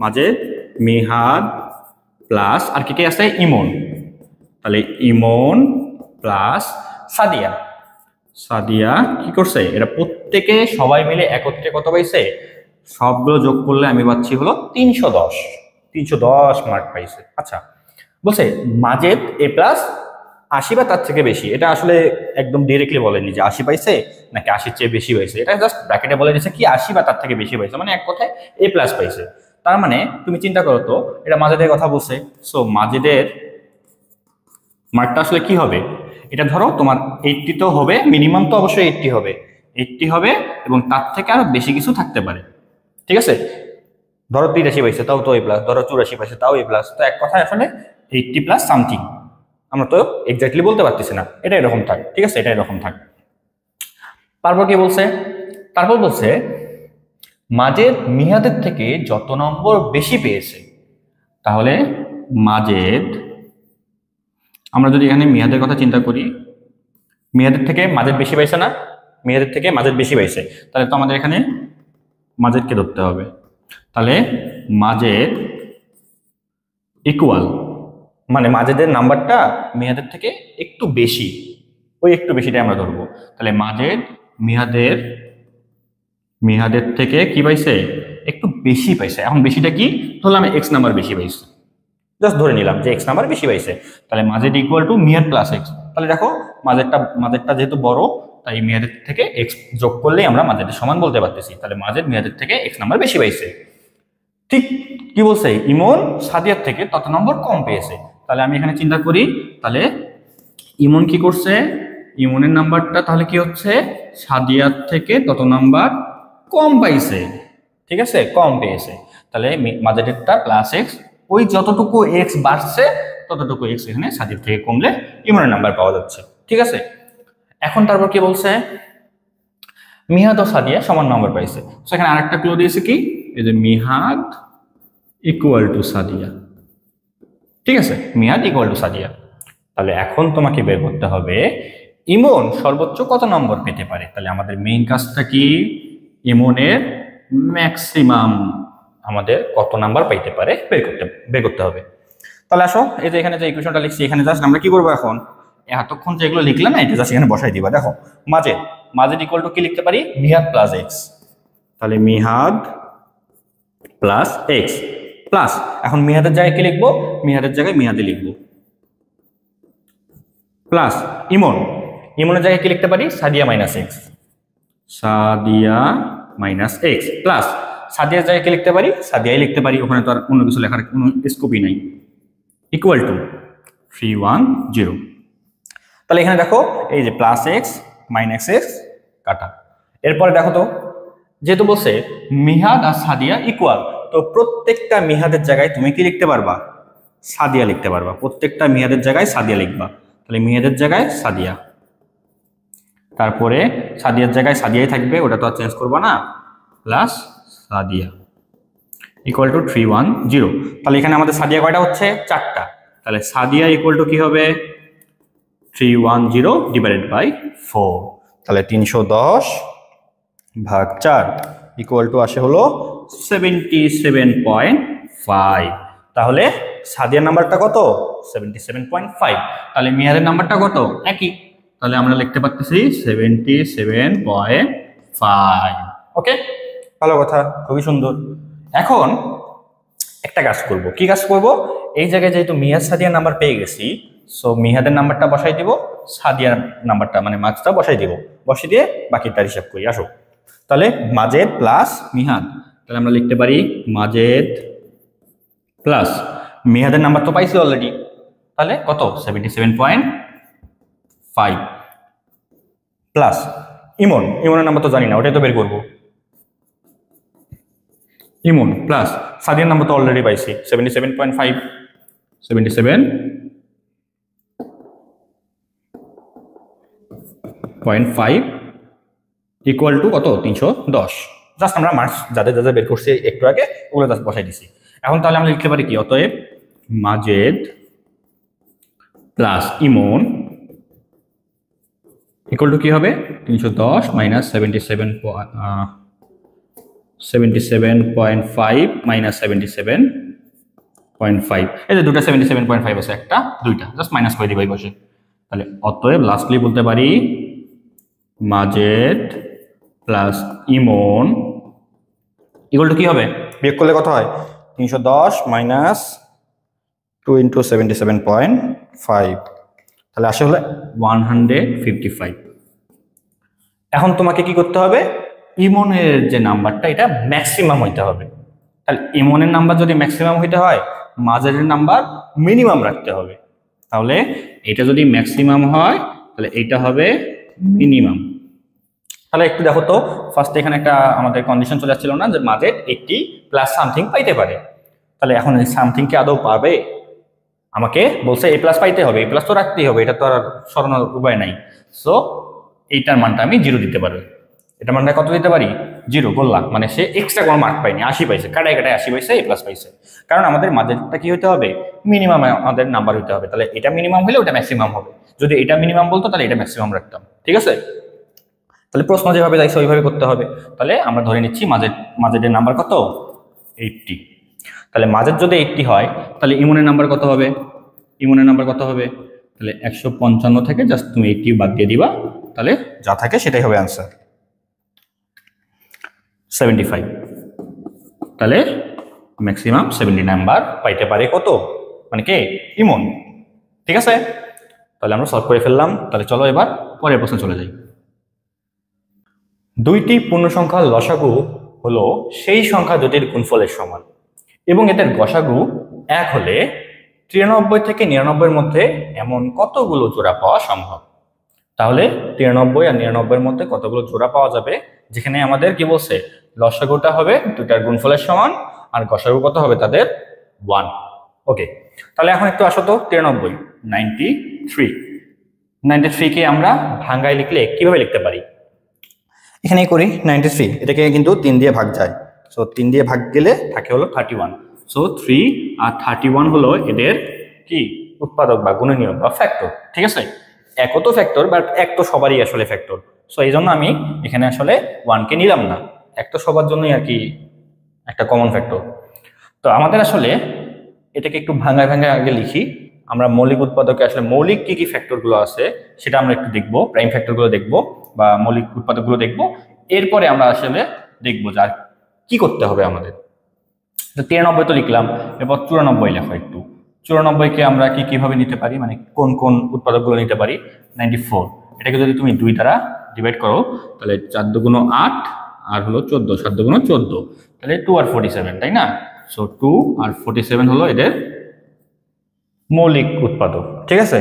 মাজেদ মিহাদ প্লাস আর কি আছে? ইমন। তাহলে ইমন প্লাস সাদিয়া, সাদিয়া কি করছে? এটা প্রত্যেকে সবাই মিলে একত্রে কত পাইছে? সবগুলো যোগ করলে আমি পাচ্ছি হলো 310 মার্ক পাইছে। আচ্ছা বলছে মাজেদ এ প্লাস 80 বা তার থেকে বেশি। এটা আসলে একদম ডিরেক্টলি বলেনি যে 80 পাইছে নাকি 80-র চেয়ে বেশি পাইছে, এটা জাস্ট ব্র্যাকেটে বলে দিয়েছে কি 80 বা তার থেকে বেশি পাইছে, মানে এক কথায় এ প্লাস পাইছে। তার মানে তুমি চিন্তা করো তো, এটা মাজেদের কথা বলছে। সো মাজেদের মার্কটা আসলে কি হবে? এটা ধরো তোমার 80 তো হবে, মিনিমাম তো অবশ্যই 80 হবে, 80 হবে এবং তার থেকে আরো বেশি কিছু থাকতে পারে, ঠিক আছে? ধরো 83 পাইছে তাও তো এ প্লাস, ধরো 84 পাইছে তাও এ প্লাস। তো এক কথায় আসলে 80 প্লাস সামথিং, আমরা তো এক্স্যাক্টলি বলতে পারতেছি না, এটা এরকম থাক, ঠিক আছে? এটা এরকম থাক। তারপর কি বলছে? তারপর বলছে মাজেদ মিহাদের থেকে যত নম্বর বেশি পেয়েছে। তাহলে মাজেদ, আমরা যদি এখানে মিহাদের কথা চিন্তা করি, মিহাদের থেকে মাজেদ বেশি পাইছে না? মিহাদের থেকে মাজেদ বেশি পাইছে, তাহলে তো আমাদের এখানে মাজেদকে ধরতে হবে। তাহলে মাজেদ ইকুয়াল, মানে মাজেদের নাম্বারটা মিহাদের থেকে একটু বেশি, ওই একটু বেশিটাই আমরা ধরবো। তাহলে মাজেদ মিহাদের থেকে কি পাইছে? একটু বেশি পাইছে। এখন বেশিটা কি ধরলাম? এক্স নাম্বার বেশি পাইছে, জাস্ট ধরে নিলাম যে এক্স নাম্বার বেশি পাইছে। তাহলে Majed equal to Mihad plus x. তাহলে দেখো মাজেদটা যেহেতু বড়, তাই মিহাদের থেকে এক্স যোগ করলেই আমরা মাজেদের সমান বলতে পারতেছি। তাহলে মাজেদ মিহাদের থেকে এক্স নাম্বার বেশি পাইছে। ঠিক কি বলছে? ইমন সাদিয়ার থেকে তত নম্বর কম পেয়েছে। তাহলে আমি এখানে চিন্তা করি, তাহলে ইমন কি করছে? ইমনের নাম্বারটা তাহলে কি হচ্ছে? সাদিয়ার থেকে তত নাম্বার কম পাইছে, ঠিক আছে? কম পেয়েছে। তাহলে মাজেদেরটা প্লাস এক্স, ওই যতটুকু এক্স বাড়ছে ততটুকু এক্স এখানে সাদিয়ার থেকে কমলে ইমনের নাম্বার পাওয়া যাচ্ছে, ঠিক আছে? এখন তারপর কি বলছে? মিহাদ ও সাদিয়া সমান নম্বর পাইছে। তো এখানে আরেকটা ক্লু দিয়েছে কি, এই যে মিহাদ ইকুয়াল টু সাদিয়া, ঠিক আছে? Mihad equal to Sadia. তাহলে এখন তোমাকে বের করতে হবে ইমন সর্বোচ্চ কত নম্বর পেতে পারে। তাহলে আমাদের মেইন কাজটা কি? ইমনের ম্যাক্সিমাম আমাদের কত নাম্বার পাইতে পারে বের করতে হবে। তাহলে আসো, এই যে এখানে যে ইকুয়েশনটা লিখছি, এখানে জাস্ট আমরা কি করবো? এখন এতক্ষণ যেগুলো লিখলাম না, এটা জাস্ট এখানে বসাই দিবা। দেখো মাজেদ ইকুয়াল টু কি লিখতে পারি? Mihad plus x. তাহলে মিহাদ প্লাস এক্স প্লাস, এখন মিহাদের জায়গায় কি লিখবো? মিহাদের জায়গায় মিহাদে লিখবো, প্লাস ইমনের জায়গায় কি লিখতে পারি Sadia minus x, Sadia minus x plus সাদিয়ার জায়গায় কি লিখতে পারি সাদিয়াই লিখতে পারি, ওখানে তো আর অন্য কিছু লেখার কোনো স্কোপই নাই, ইকুয়াল টু 310। তাহলে এখানে দেখো এই যে প্লাস এক্স মাইনাস এক্স কাটা। এরপরে দেখো তো যেহেতু বলছে মিহাদ আর সাদিয়া ইকুয়াল, তো প্রত্যেকটা মিহাদের জায়গায় তুমি কি লিখতে পারবা সাদিয়া লিখতে পারবা, প্রত্যেকটা মিহাদের জায়গায় সাদিয়া লিখবা। তাহলে মিহাদের জায়গায় সাদিয়া, তারপরে সাদিয়ার জায়গায় সাদিয়াই থাকবে, ওটা তো আর চেঞ্জ করবা না, প্লাস সাদিয়া ইকুয়াল টু 310। তাহলে এখানে আমাদের সাদিয়া কয়টা হচ্ছে 4টা, তাহলে সাদিয়া ইকুয়াল টু কি হবে 310 ডিভাইডেড বাই 4, তাহলে 310 ভাগ 4 ইকুয়াল টু আসে হলো 77.5। তাহলে সাদিয়ার নাম্বারটা কত 77.5, তাহলে মিহাদের নাম্বারটা কত একই, তাহলে আমরা লিখতে পারতেছি 77.5। ওকে, ভালো কথা, খুবই সুন্দর। এখন একটা কাজ করব, কি কাজ করব, এই জায়গায় যেহেতু মিহাদ সাদিয়ার নাম্বার পেয়ে গেছি, সো মিহাদের নাম্বারটা বসাই দিব, সাদিয়ার নাম্বারটা মানে মার্কসটা বসাই দিব, বসিয়ে দিয়ে বাকিটা হিসাব করি। আসো তাহলে মাজেদ প্লাস মিহাদ, তাহলে আমরা লিখতে পারি মাজেদ প্লাস মিহাদের নাম্বার তো পাইছি অলরেডি, তাহলে কত 77.5 প্লাস ইমনের নাম্বার তো জানি না, ওটাই তো বের করবো, ইমন প্লাস সাদিয়ার নাম্বার তো অলরেডি পাইছি 77.5, 77.5 ইকুয়াল টু কত 310। জাস্ট আমরা মার্কস যাদের যাদের বের করছি একটু আগে ওগুলো জাস্ট বসাই দিছি। এখন তাহলে আমরা লিখতে পারি কি, অতএব Majed plus Emon equal to কি হবে 310 মাইনাস 77.5 মাইনাস 77.5, এই যে দুটো 77.5 আছে, একটা দুইটা জাস্ট মাইনাস করে দিই বসে। তাহলে অতএব লাস্টলি বলতে পারি Majed plus Emon equal to কি হবে, বিয়োগ করলে কত হয় 310 মাইনাস 2 ইন্টু 77.5, তাহলে আসে হলো 155। এখন তোমাকে কি করতে হবে, ইমনের যে নাম্বারটা এটা ম্যাক্সিমাম হইতে হবে। তাহলে ইমনের নাম্বার যদি ম্যাক্সিমাম হইতে হয় মাজেদের নাম্বার মিনিমাম রাখতে হবে, তাহলে এটা যদি ম্যাক্সিমাম হয় তাহলে এটা হবে মিনিমাম। তাহলে একটু দেখো তো, ফার্স্ট এখানে একটা আমাদের কন্ডিশন চলে আসছিল না যে মাজেদ 80 প্লাস সামথিং পাইতে পারে, তাহলে এখন এই সামথিং কি আদৌ পারবে, আমাকে বলছে এ প্লাস পাইতে হবে, এ প্লাস তো রাখতেই হবে, এটা তো আর সরানোর উপায় নাই। সো এইটার মানটা আমি 0 দিতে পারি, এটা মানটা কত দিতে পারি 0 বললাম, মানে সে এক্সট্রা কোনো মার্ক পাইনি, 80 পাইছে, কাটায় 80 পাইছে, এ প্লাস পাইছে। কারণ আমাদের মাজেদটা কি হতে হবে মিনিমাম আমাদের নাম্বার হতে হবে, তাহলে এটা মিনিমাম হলে ওটা ম্যাক্সিমাম হবে, যদি এটা মিনিমাম বলতো তাহলে এটা ম্যাক্সিমাম রাখতাম। ঠিক আছে, তাহলে প্রশ্ন যেভাবে যাইছে ওইভাবে করতে হবে। তাহলে আমরা ধরে নিচ্ছি মাজেদের নাম্বার কত 80, তাহলে মাজেদ যদি 80 হয় তাহলে ইমনের নাম্বার কত হবে, ইমনের নাম্বার কত হবে, তাহলে 155 থেকে জাস্ট তুমি 80 বাদ দিয়ে দিবা, তাহলে যা থাকে সেটাই হবে आंसर 75। তাহলে ম্যাক্সিমাম 70 নাম্বার পাইতে পারে কত, মানে কে ইমন। ঠিক আছে, তাহলে আমরা সলভ করে ফেললাম। তাহলে চলো এবার পরের প্রশ্ন চলে যাই। দুইটি পূর্ণ সংখ্যার লসাগু হলো সেই সংখ্যা দুটির গুণফলের সমান এবং এদের গসাগু 1 হলে 93 থেকে 99 এর মধ্যে এমন কতগুলো জোড়া পাওয়া সম্ভব। তাহলে 93 আর 99 এর মধ্যে কতগুলো জোড়া পাওয়া যাবে, যেখানে আমাদের কি বলছে লসাগুটা হবে দুটার গুণফলের সমান আর গসাগু কত হবে তাদের 1। ওকে, তাহলে এখন একটু আসো তো 93 কে আমরা ভাঙ্গায় লিখলে কিভাবে লিখতে পারি, এখানেই করি 93, এটাকে কিন্তু 3 দিয়ে ভাগ যায়, সো 3 দিয়ে ভাগ গেলে থাকে হলো 31, সো 3 আর 31 হলো এদের কি উৎপাদক বা গুণনীয়ক বা ফ্যাক্টর। ঠিক আছে, এক তো ফ্যাক্টর, বাট এক তো সবারই আসলে ফ্যাক্টর, সো এই জন্য আমি এখানে আসলে 1 কে নিলাম না, এক তো সবার জন্যই আর কি একটা কমন ফ্যাক্টর। তো আমাদের আসলে এটাকে একটু ভাঙায় ভাঙায় আগে লিখি, আমরা মৌলিক উৎপাদকে আসলে মৌলিক কি কি ফ্যাক্টরগুলো আছে সেটা আমরা একটু দেখবো, প্রাইম ফ্যাক্টরগুলো দেখবো বা মৌলিক উৎপাদকগুলো দেখবো, এরপরে আমরা আসলে দেখবো যে আর কি করতে হবে আমাদের। তো 93 তো লিখলাম, এরপর 94 লেখো একটু, 94 কে আমরা কিভাবে নিতে পারি, মানে কোন কোন উৎপাদকগুলো নিতে পারি। 94 এটাকে যদি তুমি 2 দ্বারা ডিভাইড করো তাহলে 4 দুগুণ 8 আর হলো 14, 7 দুগুণ 14, তাহলে 2 আর 47, তাই না? সো 2 আর 47 হলো এদের মৌলিক উৎপাদক, ঠিক আছে?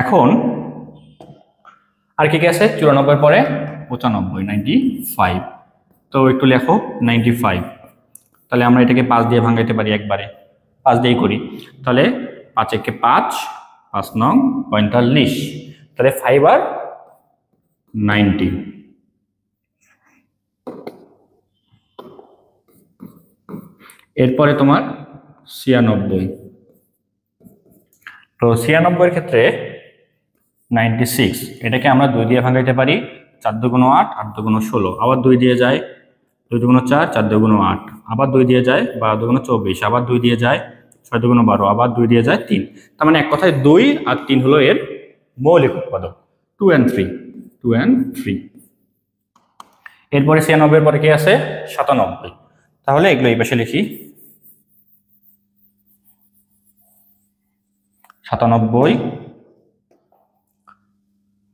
এখন আর কি কি আছে? 94 পরে 95, 95। তো একটু লেখো 95। তাহলে আমরা এটাকে 5 দিয়ে ভাঙাইতে পারি একবারে, 5 দিয়েই করি। তাহলে 5 একে 5, 5 নং 45, তাহলে 5 আর 90। এরপরে তোমার 96। তো 96 এর ক্ষেত্রে 96, এটাকে আমরা 2 দিয়ে ভাঙাইতে পারি। 4 দুগুণ 8, 8 দুগুণ 16, আবার 2 দিয়ে যায়, 2 দুগুণ 4, 4 দুগুণ 8, আবার 2 দিয়ে যায়, 12 দুগুণ 24, আবার 2 দিয়ে যায়, 6 দুগুণ 12, আবার 2 দিয়ে যায় 3। তার মানে এক কথায় 2 আর 3 হলো এর মৌলিক উৎপাদক, 2 and 3, 2 and 3। এরপরে 96 এর পরে কি আছে? 97। তাহলে এগুলো এই পাশে লিখি, 97,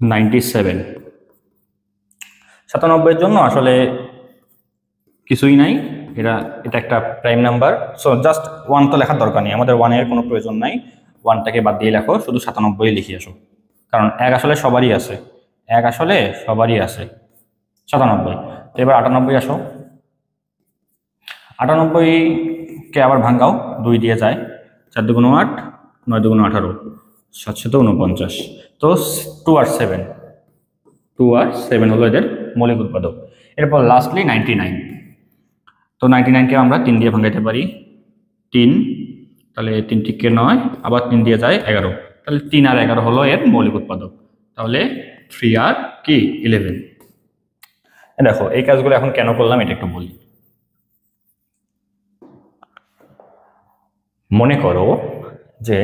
97। 97 এর জন্য আসলে কিছুই নাই, এটা একটা প্রাইম নাম্বার। সো জাস্ট 1 তো লেখার দরকার নেই, আমাদের 1 এর কোনো প্রয়োজন নাই। 1টাকে বাদ দিয়ে লেখো, শুধু 97 লিখে আসো, কারণ 1 আসলে সবারই আছে, 1 আসলে সবারই আছে। 97। তো এবার 98 আসো। 98কে আবার ভাঙাও, 2 দিয়ে যায়, 4 দুগুণ 8, 9 দুগুণ 18, 749। তো 2 আর 7, 2 আর 7 হলো এদের মৌলিক উৎপাদক। এরপর লাস্টলি 99। তো 99কে আমরা 3 দিয়ে ভাঙাইতে পারি, 3, তাহলে 3 টিকে 9, আবার 3 দিয়ে যায় 11, তাহলে 3 আর 11 হলো এর মৌলিক উৎপাদক। তাহলে 3 আর কি 11। দেখো এই কাজগুলো এখন কেন করলাম এটা একটু বলি। মনে করো যে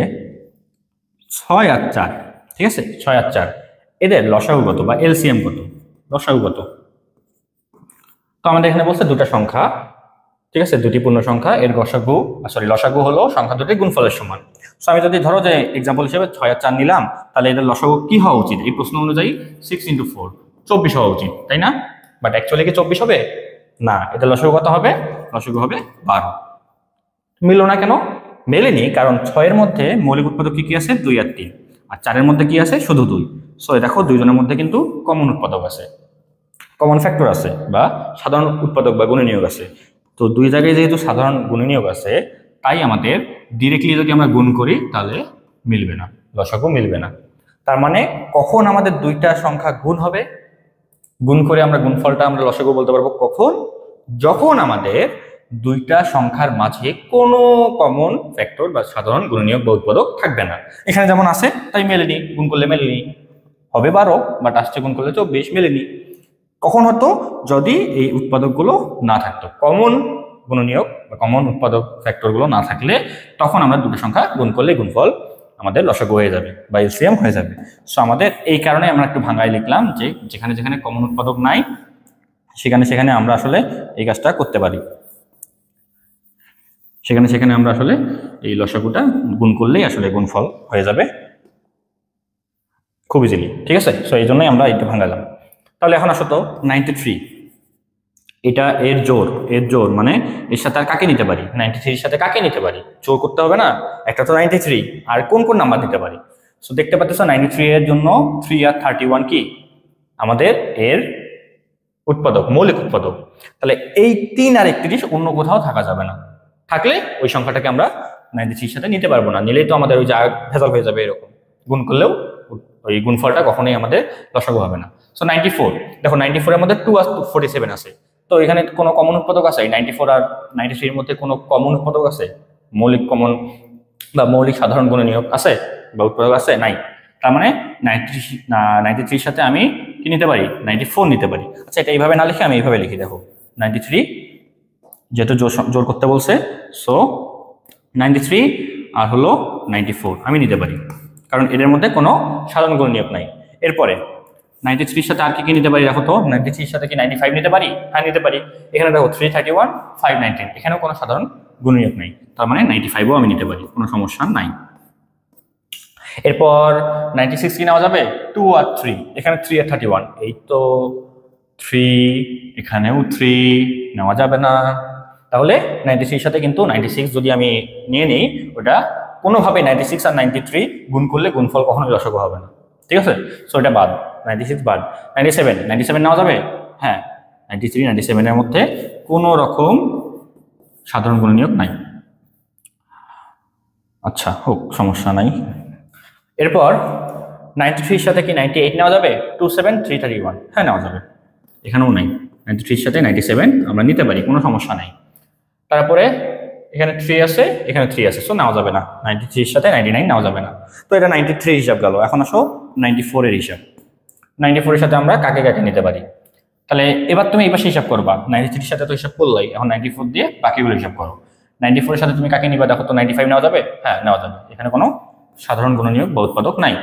6 আর 4, ঠিক আছে? 6 আর 4 এদের লসাগু কত বা এলসিএম কত? লসাগু কত? তো আমাদের এখানে বলছে দুটো সংখ্যা, ঠিক আছে, দুটি পূর্ণ সংখ্যা, এর লসাগু হলো সংখ্যা দুটির গুণফলের সমান। সো আমি যদি ধরো যে এক্সাম্পল হিসেবে 6 আর 4 নিলাম, তাহলে এদের লসাগু কি হওয়া উচিত? এই প্রশ্ন অনুযায়ী 6 × 4, 24 হওয়া উচিত, তাই না? বাট অ্যাকচুয়ালি কি 24 হবে না, এদের লসাগু কত হবে? লসাগু হবে 12। মিললো না কেন? মেলেনি কারণ 6 এর মধ্যে মৌলিক উৎপাদক কি কি আছে? 2 আর 3, আর 4 এর মধ্যে কি আছে? শুধু 2। সো দেখো দুইজনের মধ্যে কিন্তু কমন উৎপাদক আছে, কমন ফ্যাক্টর আছে বা সাধারণ উৎপাদক বা গুণনীয়ক আছে। তো 2 জায়গায় যেহেতু সাধারণ গুণনীয়ক আছে, তাই আমাদের ডিরেক্টলি যদি আমরা গুণ করি তাহলে মিলবে না, লসাগু মিলবে না। তার মানে কখন আমাদের দুইটা সংখ্যা গুণ হবে? গুণ করে আমরা গুণফলটা আমরা লসাগু বলতে পারবো কখন? যখন আমাদের দুইটা সংখ্যার মাঝে কোনো কমন ফ্যাক্টর বা সাধারণ গুণনীয়ক বা উৎপাদক থাকবে না। এখানে যেমন আছে তাই মেলেনি, গুণ করলে মেলেনি। হবে 12 বাট আসছে গুণ করলে 24, মেলেনি। কখন হতো? যদি এই উৎপাদকগুলো না থাকতো, কমন গুণনীয়ক বা কমন উৎপাদক ফ্যাক্টরগুলো না থাকলে, তখন আমরা দুটো সংখ্যা গুণ করলে গুণফল আমাদের লসাগু হয়ে যাবে বা এলসিএম হয়ে যাবে। সো আমাদের এই কারণে আমরা একটু ভাঙায় লিখলাম যে যেখানে যেখানে কমন উৎপাদক নাই সেখানে সেখানে আমরা আসলে এই কাজটা করতে পারি, সেখানে সেখানে আমরা আসলে এই লসাগুটা গুণ করলেই আসলে গুণফল হয়ে যাবে খুব ইজিলি, ঠিক আছে? সো এই জন্যই আমরা একটু ভাঙালাম। তাহলে এখন আসো তো 93, এটা এর জোর মানে এর সাথে আর কাকে নিতে পারি? 93 এর সাথে কাকে নিতে পারি? জোর করতে হবে না, একটা তো 93, আর কোন কোন নাম্বার নিতে পারি? সো দেখতে পাচ্ছ 93 এর জন্য 3 আর 31 কি আমাদের এর উৎপাদক, মৌলিক উৎপাদক। তাহলে এই 3 আর 31 অন্য কোথাও থাকা যাবে না, থাকলে ওই সংখ্যাটাকে আমরা 93 এর সাথে নিতে পারবো না, নিলেই তো আমাদের ওই ভেজাল হয়ে যাবে, এরকম গুণ করলেও ওই গুণফলটা কখনোই আমাদের লসাগু হবে না। সো 94, দেখো 94 এর মধ্যে 2 আর 47 আছে, তো এখানে কোনো কমন উৎপাদক আছে? 94 আর 93 এর মধ্যে কোনো কমন উৎপাদক আছে? মৌলিক কমন বা মৌলিক সাধারণ গুণনীয়ক আছে বা উৎপাদক আছে? নাই। তার মানে 93 এর সাথে আমি কি নিতে পারি? 94 নিতে পারি। আচ্ছা, এটা এইভাবে না লিখে আমি এইভাবে লিখি, দেখো 93 যেহেতু জোর করতে বলছে, সো 93 আর হলো 94 আমি নিতে পারি, কারণ এদের মধ্যে কোনো সাধারণ গুণনীয়ক নাই। এরপরে 93 এর সাথে আর কি নিতে পারি? দেখো তো 93 এর সাথে কি 95 নিতে পারি? হ্যাঁ নিতে পারি। এখানে দেখো 331, 519, এখানেও কোনো সাধারণ গুণনীয়ক নাই, তার মানে 95ও আমি নিতে পারি, কোনো সমস্যা নাই। এরপর 96 কি নেওয়া যাবে? 2 আর 3, এখানে 3 আর 31, এই তো 3, এখানেও 3 নেওয়া যাবে না। তাহলে 96 সাথে কিন্তু 96 যদি আমি নিয়ে নিই, ওটা কোনোভাবে 96 আর 93 গুণ করলে গুণফল কখনোই লসাগু হবে না, ঠিক আছে? সো এটা বাদ, 96 বাদ। 97 নেওয়া যাবে? হ্যাঁ, 93 97 এর মধ্যে কোনো রকম সাধারণ গুণনীয়ক নাই। আচ্ছা হোক, সমস্যা নাই। এরপর 93 সাথে কি 98 নেওয়া যাবে? 27 331, হ্যাঁ নেওয়া যাবে, এখানেও নাই। 93 সাথে 97 আমরা নিতে পারি, কোনো সমস্যা নাই। তারপরে এখানে 3 আছে, এখানে 3 আছে, সো নেওয়া যাবে না। 93 সাথে 99 নেওয়া যাবে না। তো এটা 93 হিসাব গেল। এখন আসো 94 এর হিসাব। 94 এর সাথে আমরা কাকে কাকে নিতে পারি? তাহলে এবার তুমি এই পাশে হিসাব করবা। 93 এর সাথে তো হিসাব করলাই, এখন 94 দিয়ে বাকিগুলো হিসাব করো। 94 এর সাথে তুমি কাকে নিবা দেখো তো? 95 নেওয়া যাবে? হ্যাঁ নেওয়া যাবে, এখানে কোনো সাধারণ গুণনীয়ক বা উৎপাদক নাই।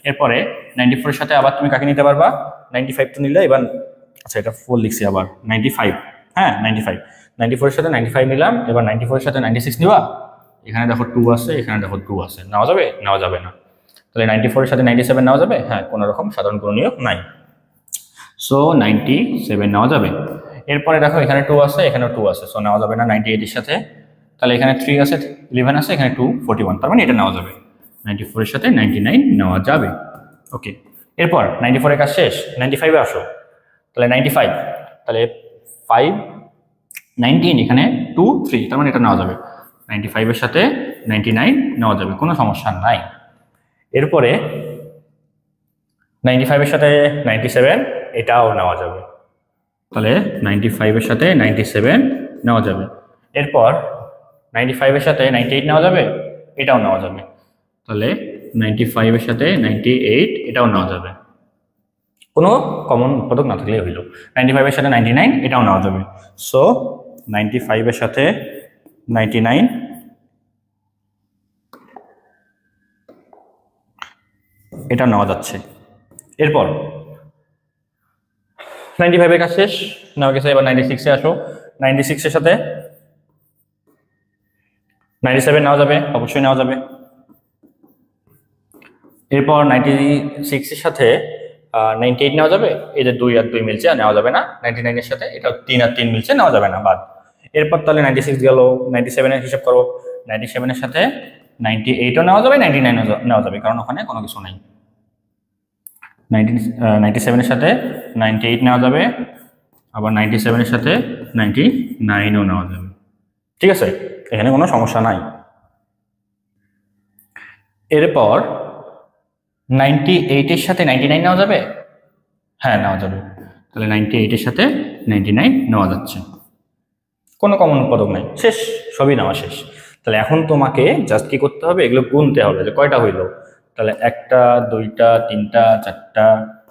এরপরে 94 এর সাথে আবার তুমি কাকে নিতে পারবা? 95 তো নিলে এবার, আচ্ছা এটা 4 লিখছি আবার, 95, হ্যাঁ 95, 94 এর সাথে 95 নিলাম। এবার 94 এর সাথে 96 নিবা, এখানে দেখো 2 আছে, এখানে দেখো 2 আছে, নেওয়া যাবে? নেওয়া যাবে না। তাহলে 94 এর সাথে 97 নেওয়া যাবে? হ্যাঁ, কোনো রকম সাধারণ গুণনীয়ক নাই, সো 97 নেওয়া যাবে। এরপরে দেখো এখানে 2 আছে, এখানেও 2 আছে, সো নেওয়া যাবে না 98 এর সাথে। তাহলে এখানে 3 আছে, 11 আছে, এখানে 2 41, তার মানে এটা নেওয়া যাবে। 94 এর সাথে 99 নেওয়া যাবে। ওকে, এরপর 94 এর কাজ শেষ। 95 এ আসো। তাহলে 95, তাহলে 5 19, এখানে 2 3, তার মানে এটা নেওয়া যাবে। 95 এর সাথে 99 নেওয়া যাবে, কোনো সমস্যা নাই। এরপরে 95 এর সাথে 97, এটাও নেওয়া যাবে। তাহলে 95 এর সাথে 97 নেওয়া যাবে। এরপর 95 এর সাথে 98 নেওয়া যাবে? এটাও নেওয়া যাবে। তাহলে 95 এর সাথে 98 এটাও নেওয়া যাবে, কোনো কমন উৎপাদক না থাকলেই হইল। 95 এর সাথে 99 এটাও নেওয়া যাবে। সো 95 এর সাথে 99 এটা নেওয়া যাচ্ছে। এরপর 95 এর কাজ শেষ, নেওয়া গেছে। এবার 96 এ আসো। 96 এর সাথে 97 নেওয়া যাবে, অবশ্যই নেওয়া যাবে। এরপর 96 এর সাথে 98 নেওয়া যাবে? এই যে 2 আর 2 মিলছে, নেওয়া যাবে না। 99 এর সাথে এটা 3 আর 3 মিলছে, নেওয়া যাবে না, বাদ। এরপর তাহলে 96 গেল। 97 এর হিসাব করো। 97 এর সাথে 98ও নেওয়া যাবে, 99 নেওয়া যাবে, কারণ ওখানে কোনো কিছু নাই। 97 এর সাথে 98 নেওয়া যাবে, আবার 97 এর সাথে 99ও নেওয়া যাবে, ঠিক আছে, এখানে কোনো সমস্যা নাই। এরপর 98 এর সাথে 99 নেওয়া যাবে? হ্যাঁ নেওয়া যাবে। তাহলে 98 এর সাথে 99 নেওয়া যাচ্ছে, কোনো কমন উৎপাদক নাই, শেষ, সবই নেওয়া শেষ। তাহলে এখন তোমাকে জাস্ট কি করতে হবে? এগুলো গুনতে হবে যে কয়টা হইলো। তাহলে 1টা 2টা 3টা 4টা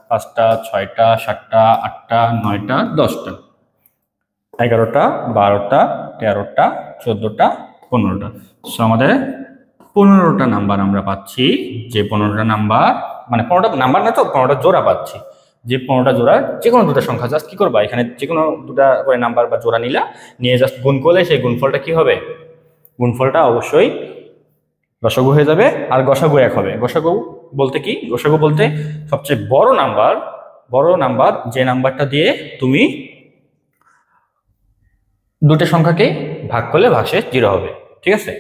5টা 6টা 7টা 8টা 9টা 10টা 11টা 12টা 13টা 14টা 15টা। সো আমাদের 15টা নাম্বার আমরা পাচ্ছি। যে 15টা নাম্বার, মানে 15টা নাম্বার না তো, 15টা জোড়া পাচ্ছি। যে 15টা জোড়া যে কোনো দুটো সংখ্যা জাস্ট কি করবা, এখানে যে কোনো দুটা করে নাম্বার বা জোড়া নিলা, নিয়ে জাস্ট গুণ করলে সেই গুণফলটা কি হবে? গুণফলটা অবশ্যই লসাগু হয়ে যাবে, আর গসাগু 1 হবে। গসাগু বলতে কি? গসাগু বলতে সবচেয়ে বড় নাম্বার যে নাম্বারটা দিয়ে তুমি দুটো সংখ্যাকে ভাগ করলে ভাগশেষ 0 হবে, ঠিক আছে?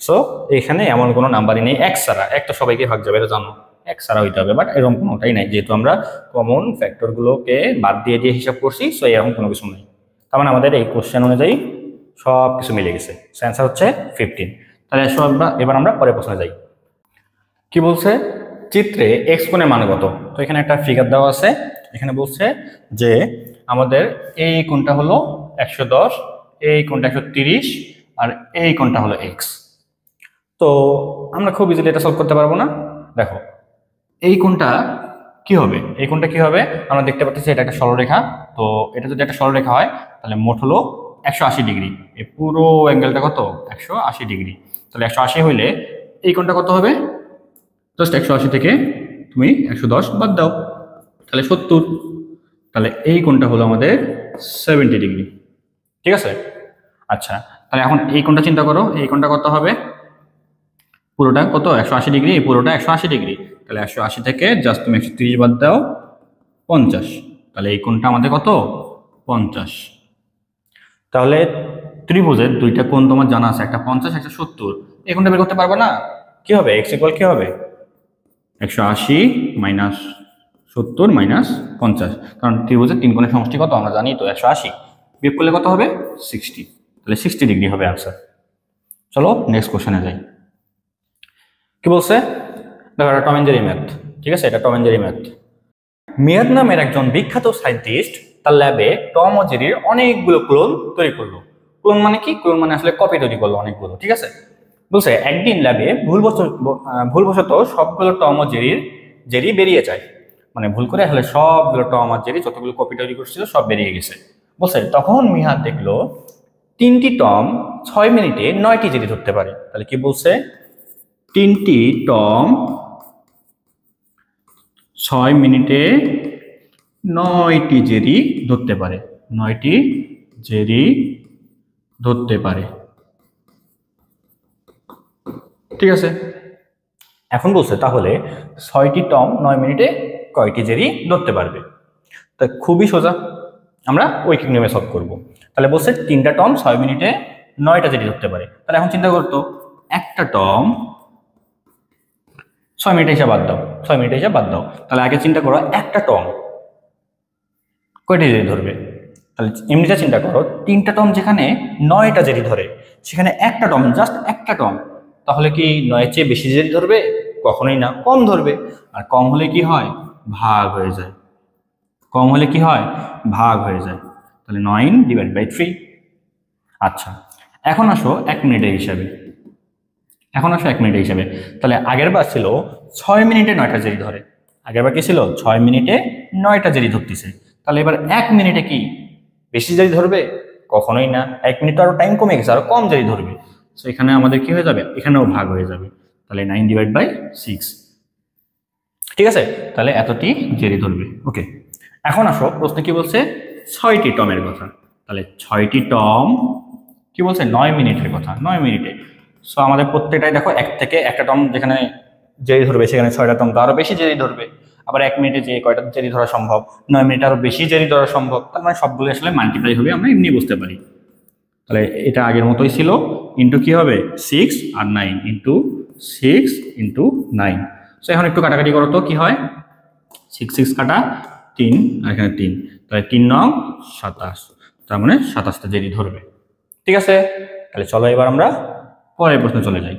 সো এখানে এমন কোনো নাম্বারই নেই এক ছাড়া। এক তো সবাইকে ভাগ যাবে, এটা জানো, এক ছাড়া হইতে হবে, বাট এরকম কোনোটাই নাই, যেহেতু আমরা কমন ফ্যাক্টরগুলোকে বাদ দিয়ে দিয়ে হিসাব করছি। সো এরকম কোনো কিছু নেই। তার মানে আমাদের এই কোশ্চেন অনুযায়ী সব কিছু মিলে গেছে। অ্যান্সার হচ্ছে 15। তাহলে এবার আমরা পরের প্রশ্নে যাই। কি বলছে? চিত্রে এক্স কোণের মান কত? তো এখানে একটা ফিগার দেওয়া আছে। এখানে বলছে যে আমাদের এই কোণটা হলো 110, এই কোণটা 130, আর এই কোণটা হলো এক্স। তো আমরা খুব ইজিলি এটা সলভ করতে পারবো না। দেখো এই কোণটা কি হবে? এই কোণটা কি হবে? আমরা দেখতে পাচ্ছি এটা একটা সরলরেখা। তো এটা যদি একটা সরলরেখা হয় তাহলে মোট হলো 180 ডিগ্রি। এই পুরো অ্যাঙ্গেলটা কত? 180 ডিগ্রি। তাহলে 180 হইলে এই কোণটা কত হবে? জাস্ট 180 থেকে তুমি 110 বাদ দাও, তাহলে 70। তাহলে এই কোণটা হলো আমাদের 70 ডিগ্রি, ঠিক আছে? আচ্ছা, তাহলে এখন এই কোণটা চিন্তা করো, এই কোণটা কত হবে? পুরোটা কত 180 ডিগ্রি, এই পুরোটা 180 ডিগ্রি। তাহলে 180 থেকে জাস্ট তুমি 130 বাদ দাও 50, তাহলে এই কোণটা আমাদের কত 50। তাহলে ত্রিভুজের দুইটা কোণ তোমার জানা আছে, একটা 50 একটা 70। এই কোণটা বের করতে পারবে না, কি হবে x ইকুয়াল কি হবে 180 মাইনাস 70 মাইনাস 50, কারণ ত্রিভুজের তিন কোণের সমষ্টি কত আমরা জানি তো 180, বিয়োগ করলে কত হবে 60, তাহলে 60 ডিগ্রি হবে আনসার। চলো নেক্সট কোশ্চেনে যাই। কি বলছে দেখো, এটা টম এন্ড জেরি ম্যাথ, ঠিক আছে, এটা টম এন্ড জেরি ম্যাথ। মেয়াদ নামের একজন বিখ্যাত সায়েন্টিস্ট তার ল্যাবে টম ও জেরির অনেকগুলো ক্লোন তৈরি করলো। ক্লোন মানে কি, ক্লোন মানে আসলে কপি তৈরি করলো অনেকগুলো, ঠিক আছে। বলছে একদিন ল্যাবে ভুলবশত সবগুলো টম ও জেরি বেরিয়ে যায়, মানে ভুল করে আসলে সবগুলো টম আর জেরি যতগুলো কপি তৈরি করছিল সব বেরিয়ে গেছে। বলছে তখন মিহাদ দেখলো 3টি টম 6 মিনিটে 9টি জেরি ধরতে পারে। তাহলে কি বলছে 3টি টম 6 মিনিটে 9টি জেরি ধরতে পারে, 9টি জেরি ধরতে পারে, ঠিক আছে। এখন বলছে তাহলে 6টি টম 9 মিনিটে কয়টি জেরি ধরতে পারবে। তা খুবই সোজা, আমরা ঐকিক নিয়মে সলভ করব। তাহলে বলছে 3টা টম 6 মিনিটে 9টা জেরি ধরতে পারে। তাহলে এখন চিন্তা করতো একটা টম 6 মিনিটে হিসাব বাদ দাও, 6 মিনিটে হিসাব বাদ দাও। তাহলে আগে চিন্তা করো একটা টম কয়টি জেরি ধরবে। তাহলে এমনিতে চিন্তা করো 3টা টম যেখানে 9টা জেরি ধরে, সেখানে একটা টম জাস্ট একটা টম, তাহলে কি 9 এর চেয়ে বেশি জেরি ধরবে? কখনোই না, কম ধরবে। আর কম হলে কি হয় ভাগ হয়ে যায়, কম হলে কি হয় ভাগ হয়ে যায়। তাহলে 9/3। আচ্ছা এখন আসো 1 মিনিটের হিসাবে, এখন আসো 1 মিনিটের হিসাবে। তাহলে আগের বার ছিল 6 মিনিটে 9টা জেরি ধরে, আগের বার কি ছিল 6 মিনিটে 9টা জেরি ধরতেছে। তাহলে এবার 1 মিনিটে কি বেশি জেরি ধরবে? কখনোই না, 1 মিনিট আরো টাইম কমে গেছে, আরো কম জেরি ধরবে। তো এখানে আমাদের কি হয়ে যাবে, এখানেও ভাগ হয়ে যাবে। তাহলে 9/6, ঠিক আছে। তাহলে এতটি জেরি ধরবে। ওকে, এখন আসো প্রশ্ন কি বলছে 6টি টমের কথা। তাহলে 6টি টম কি বলছে 9 মিনিটের কথা, 9 মিনিটে। সো আমাদের প্রত্যেকটাই দেখো এক থেকে একটা টম যেখানে জেরি ধরবে সেখানে 6টা টম তো আরো বেশি জেরি ধরবে। আবার 1 মিনিটে যে কয়টা জেরি ধরা সম্ভব, 9 মিনিটে আরো বেশি জেরি ধরা সম্ভব। তার মানে সবগুলো আসলে মাল্টিপ্লাই হবে, আমরা এমনি বুঝতে পারি। তাহলে এটা আগের মতোই ছিল, ইন্টু কি হবে 6 আর 9, ইন্টু 6 ইন্টু 9। সো এখন একটু কাটাকাটি করো তো কি হয়, 6 কাটা 3 আর এখানে 3, তাহলে 3 9 27, তার মানে 27টা জেরি ধরবে, ঠিক আছে। তাহলে চলো এবার আমরা পরের প্রশ্নে চলে যাই।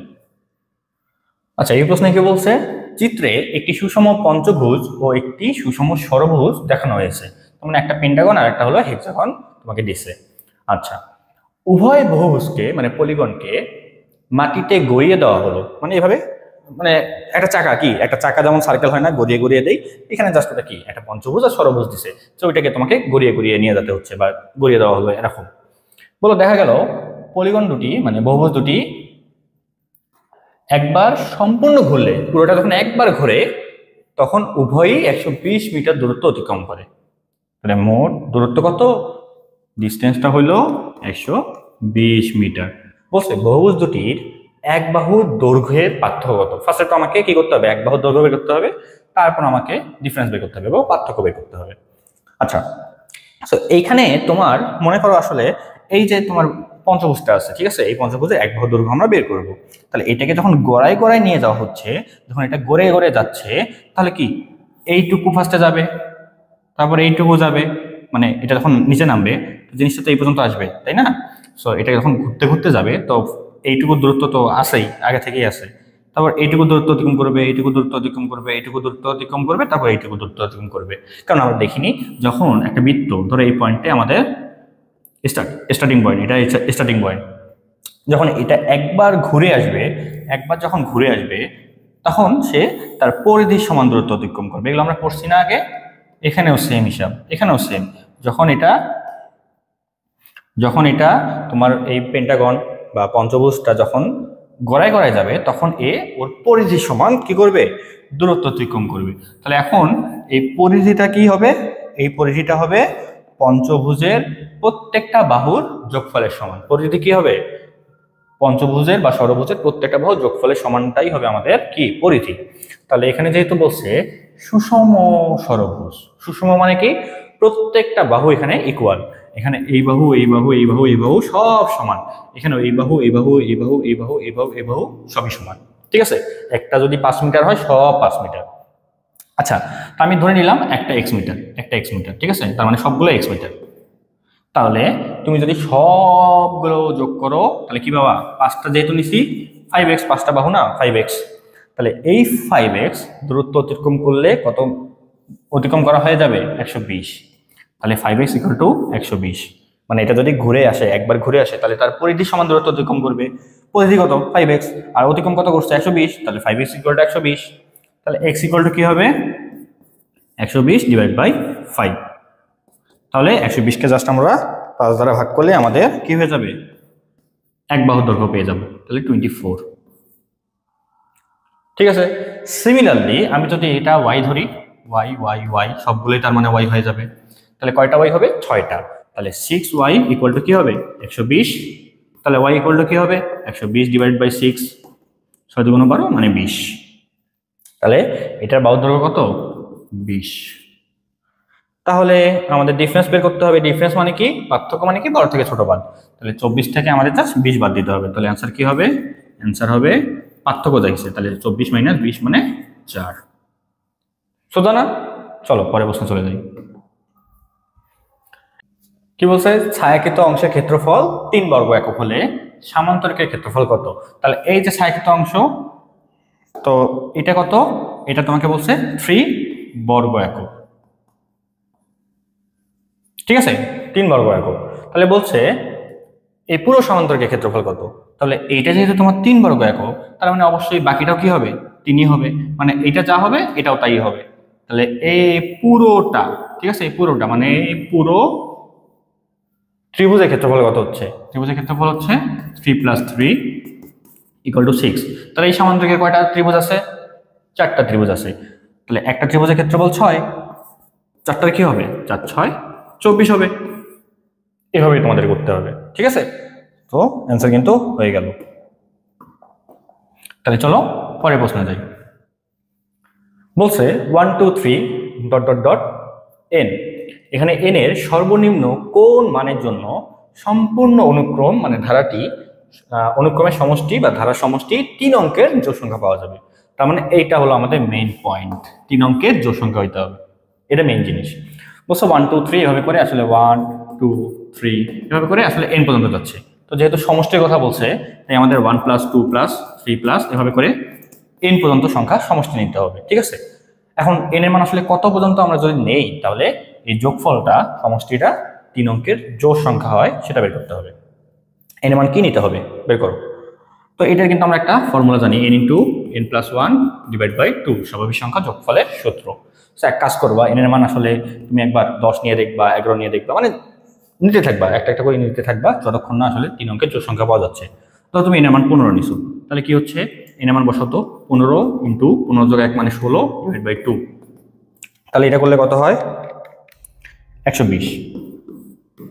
আচ্ছা এই প্রশ্নে কি বলছে, চিত্রে একটি সুষম পঞ্চভুজ ও একটি সুষম ষড়ভুজ দেখানো হয়েছে, মানে একটা পেন্টাগন আর একটা হলো হেক্সাগন তোমাকে দিছে। আচ্ছা উভয় বহুভুজকে মানে পলিগনকে মাটিতে গড়িয়ে দেওয়া হলো, মানে এভাবে, মানে একটা চাকা কি, একটা চাকা যেমন সার্কেল হয় না গড়িয়ে গড়িয়ে দেয়, এখানে জাস্ট এটা কি একটা পঞ্চভুজ আর ষড়ভুজ দিছে, তো ওইটাকে তোমাকে গড়িয়ে গড়িয়ে নিয়ে যেতে হচ্ছে বা গড়িয়ে দেওয়া হলো এরকম। বলো দেখা গেল পলিগন দুটি মানে বহুভুজ দুটি একবার সম্পূর্ণ ঘুরলে, পুরোটা যখন একবার ঘুরে তখন উভয়ই 120 মিটার দূরত্ব অতিক্রম করে। তাহলে মোট দূরত্ব কত, ডিস্টেন্সটা হইল 120 মিটার। বলছে বহুভুজ দুটির এক বাহুর দৈর্ঘ্যের পার্থক্য কত। ফার্স্টে তো আমাকে কি করতে হবে, এক বাহুর দৈর্ঘ্য বের করতে হবে, তারপর আমাকে ডিফারেন্স বের করতে হবে বা পার্থক্য বের করতে হবে। আচ্ছা তো এইখানে তোমার মনে করো আসলে এই যে তোমার পঞ্চভুজটা আছে, ঠিক আছে, এই পঞ্চভুজের এক বাহুর দৈর্ঘ্য আমরা বের করব। তাহলে এটাকে যখন গোড়ায় গোড়ায় নিয়ে যাওয়া হচ্ছে, যখন এটা গড়ে গড়ে যাচ্ছে, তাহলে কি এইটুকু ফার্স্টে যাবে, তারপর এইটুকু যাবে, মানে এটা যখন নিচে নামবে জিনিসটা তো এই পর্যন্ত আসবে, তাই না। সো এটা যখন ঘুরতে ঘুরতে যাবে তো এইটুকু দূরত্ব তো আছেই, আগে থেকেই আছে, তারপর এইটুকু দূরত্ব অতিক্রম করবে, এইটুকু দূরত্ব অতিক্রম করবে, এইটুকু দূরত্ব অতিক্রম করবে, তারপর এইটুকু দূরত্ব অতিক্রম করবে। কারণ আমরা দেখিনি যখন একটা বৃত্ত ধরো এই পয়েন্টে আমাদের স্টার্টিং পয়েন্ট, এটা স্টার্টিং পয়েন্ট, যখন এটা একবার ঘুরে আসবে, একবার যখন ঘুরে আসবে তখন সে তার পরিধির সমান দূরত্ব অতিক্রম করবে। এগুলো আমরা পড়ছি না আগে, এখানেও সেম হিসাব, এখানেও সেম। যখন এটা তোমার এই পেন্টাগন বা পঞ্চভুজটা যখন গড়ায় গড়ায় যাবে তখন ওর পরিধির সমান কি করবে, দূরত্ব অতিক্রম করবে। তাহলে এখন এই পরিধিটা কি হবে, এই পরিধিটা হবে পঞ্চভুজের প্রত্যেকটা বাহুর যোগফলের সমান। পরিধি কি হবে, পঞ্চভুজের বা ষড়ভুজের প্রত্যেকটা বাহু যোগফলের সমানটাই হবে আমাদের কি পরিধি। তাহলে এখানে যেহেতু বলছে সুষম ষড়ভুজ, সুষম মানে কি প্রত্যেকটা বাহু এখানে ইকুয়াল, এখানে এই বাহু এই বাহু এই বাহু এই বাহু সব সমান, এখানে এই বাহু এই বাহু এই বাহু এই বাহু এই বাহু এই বাহু সবই সমান, ঠিক আছে। একটা যদি 5 মিটার হয় সব 5 মিটার। আচ্ছা, তো আমি ধরে নিলাম একটা এক্স মিটার, একটা এক্স মিটার, ঠিক আছে, তার মানে সবগুলো এক্স মিটার। তাহলে তুমি যদি সবগুলো যোগ করো তাহলে কি পাবা, 5টা যেহেতু নিছি 5x, 5টা বাহু না 5x, তাহলে এই 5x দূরত্ব অতিক্রম করলে কত অতিক্রম করা হয়ে যাবে 120। তাহলে 5x ইকুয়াল টু 120, মানে এটা যদি ঘুরে আসে, একবার ঘুরে আসে, তাহলে তার পরিধি সমান দূরত্ব অতিক্রম করবে। পরিধি কত 5x, আর অতিক্রম কত করছে 120, তাহলে 5x ইকুয়াল টু 120। তাহলে x ইকুয়াল টু কি হবে 120 ডিভাইড বাই 5। তাহলে 120কে জাস্ট আমরা 5 দ্বারা ভাগ করলে আমাদের কি হয়ে যাবে, এক বাহুর দৈর্ঘ্য পেয়ে যাব, তাহলে 24। ঠিক আছে। সিমিলারলি আমি যদি এটা y ধরি, y সবগুলোই তার মানে y হয়ে যাবে, তাহলে কয়টা y হবে 6টা, তাহলে 6y ইকুয়াল টু কি হবে 120। তাহলে y ইকুয়াল টু কি হবে 120 ডিভাইড বাই 6, 6 দুগুণ 12 মানে 20। তাহলে এটার বাহুর দৈর্ঘ্য কত 20। তাহলে আমাদের ডিফারেন্স বের করতে হবে। ডিফারেন্স মানে কি, পার্থক্য মানে কি, বড় থেকে ছোট বাদ। তাহলে 24 থেকে আমাদের জাস্ট 20 বাদ দিতে হবে। তাহলে অ্যান্সার কি হবে, অ্যান্সার হবে পার্থক্য দেখছে, তাহলে 24 মাইনাস 20 মানে 4। সোজা না? চলো পরে প্রশ্ন চলে যাই। কি বলছে, ছায়াকৃত অংশের ক্ষেত্রফল 3 বর্গ একক হলে সামান্তরিকের ক্ষেত্রফল কত। তাহলে এই যে ছায়াকৃত অংশ, তো এটা কত, এটা তোমাকে বলছে 3 বর্গ একক, ঠিক আছে, 3 বর্গ একক। তাহলে বলছে এই পুরো সমান্তরিকের ক্ষেত্রফল কত। তাহলে এইটা যেহেতু তোমার 3 বর্গ একক, তার মানে অবশ্যই বাকিটাও কি হবে 3ই হবে, মানে এটা যা হবে এটাও তাই হবে। তাহলে এই পুরোটা, ঠিক আছে, এই পুরোটা মানে এই পুরো ত্রিভুজের ক্ষেত্রফল কত হচ্ছে, ত্রিভুজের ক্ষেত্রফল হচ্ছে 3 + 3 = 6। তাহলে এই সমান্তরিকের কয়টা ত্রিভুজ আছে, 4টা ত্রিভুজ আছে। তাহলে একটা ত্রিভুজের ক্ষেত্রফল 6, 4টার কি হবে 4 × 6 = 24 হবে। এভাবেই তোমাদের করতে হবে, ঠিক আছে। তো অ্যান্সার কিন্তু হয়ে গেল। তাহলে চলো পরের প্রশ্নে যাই। বলছে 1 2 3 ... n, এখানে n এর সর্বনিম্ন কোন মানের জন্য সম্পূর্ণ অনুক্রম মানে ধারাটি অনুক্রমের সমষ্টি বা ধারার সমষ্টি 3 অঙ্কের জোড় সংখ্যা পাওয়া যাবে। তার মানে এইটা হলো আমাদের মেইন পয়েন্ট, 3 অঙ্কের জোড় সংখ্যা হইতে হবে, এটা মেইন জিনিস। বলছে 1 2 3 এভাবে করে আসলে 1 2 3 এভাবে করে আসলে n পর্যন্ত যাচ্ছে। তো যেহেতু সমষ্টির কথা বলছে, তাই আমাদের 1 + 2 + 3 + এভাবে করে n পর্যন্ত সংখ্যা সমষ্টি নিতে হবে, ঠিক আছে। এখন n এর মান আসলে কত পর্যন্ত আমরা যদি নেই, তাহলে এই যোগফলটা সমষ্টিটা 3 অঙ্কের জোড় সংখ্যা হয় সেটা বের করতে হবে। n এর মান কি নিতে হবে বের করো। তো এটার কিন্তু আমরা একটা ফর্মুলা জানি, n × n + 1 / 2 স্বাভাবিক সংখ্যা যোগফলের সূত্র। সো এক কাজ করবা, n এর মান আসলে তুমি একবার 10 নিয়ে দেখবা, 11 নিয়ে দেখবা, মানে নিতে থাকবা, একটা একটা করে নিতে থাকবা যতক্ষণ না আসলে 3 অঙ্কের জোড় সংখ্যা পাওয়া যাচ্ছে। তো তুমি n এর মান 15 নিছো, তাহলে কি হচ্ছে n এর মান বসাতো 15 × 15 + 1 মানে 16 / 2। তাহলে এটা করলে কত হয় 120।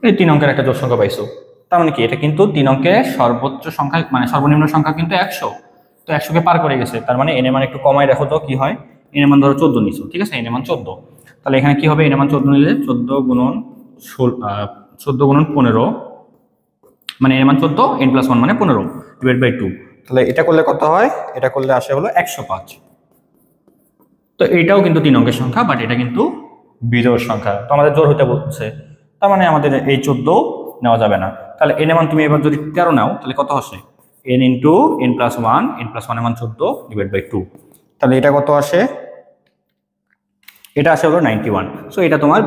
এই 3 অঙ্কের একটা জোড় সংখ্যা পাইছো, তার মানে কি এটা কিন্তু 3 অঙ্কের সর্বোচ্চ সংখ্যা মানে সর্বনিম্ন সংখ্যা কিন্তু 100। তো 100কে পার করে গেছে, তার মানে n এর মান একটু কমাই রাখো তো কি হয়, n এর মান ধরো 14 নিছো, ঠিক আছে, n এর মান 14। তাহলে এখানে কি হবে, n এর মান 14 নিলে 14 × 15 মানে n এর মান 14, n + 1 মানে 15 / 2। তাহলে এটা করলে কত হয়, এটা করলে আসে হলো 105। তো এইটাও কিন্তু 3 অঙ্কের সংখ্যা, বাট এটা কিন্তু বিজোড় সংখ্যা, তো আমাদের জোড় হতে বলছে, তার মানে আমাদের এই 14 নেওয়া যাবে না। তাহলে n এর মান তুমি এবার যদি 13 নাও তাহলে কত আসে, n × n + 1, n + 1 এর মান 14 / 2। তাহলে এটা কত আসে, এটা আসে হলো 91। সো এটা তোমার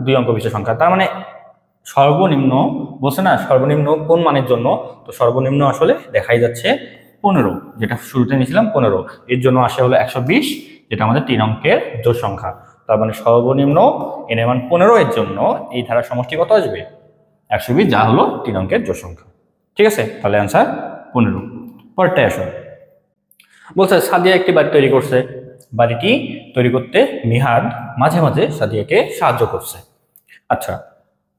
2 অঙ্ক বিশিষ্ট সংখ্যা। তার মানে সর্বনিম্ন বলছে না, সর্বনিম্ন কোন মানের জন্য, তো সর্বনিম্ন আসলে দেখাই যাচ্ছে 15, যেটা শুরুতে নিয়েছিলাম 15, এর জন্য আসে হলো 120, যেটা আমাদের 3 অঙ্কের জোড় সংখ্যা। তার মানে সর্বনিম্ন n এর মান 15 এর জন্য এই ধারার সমষ্টি কত আসবে 120, যা হলো 3 অঙ্কের জোড় সংখ্যা, ঠিক আছে। তাহলে অ্যান্সার 15। পরেরটাই আসো। বলছে সাদিয়া একটি বাড়ি তৈরি করছে, বাড়িটি তৈরি করতে মিহাদ মাঝে মাঝে সাদিয়াকে সাহায্য করছে। আচ্ছা,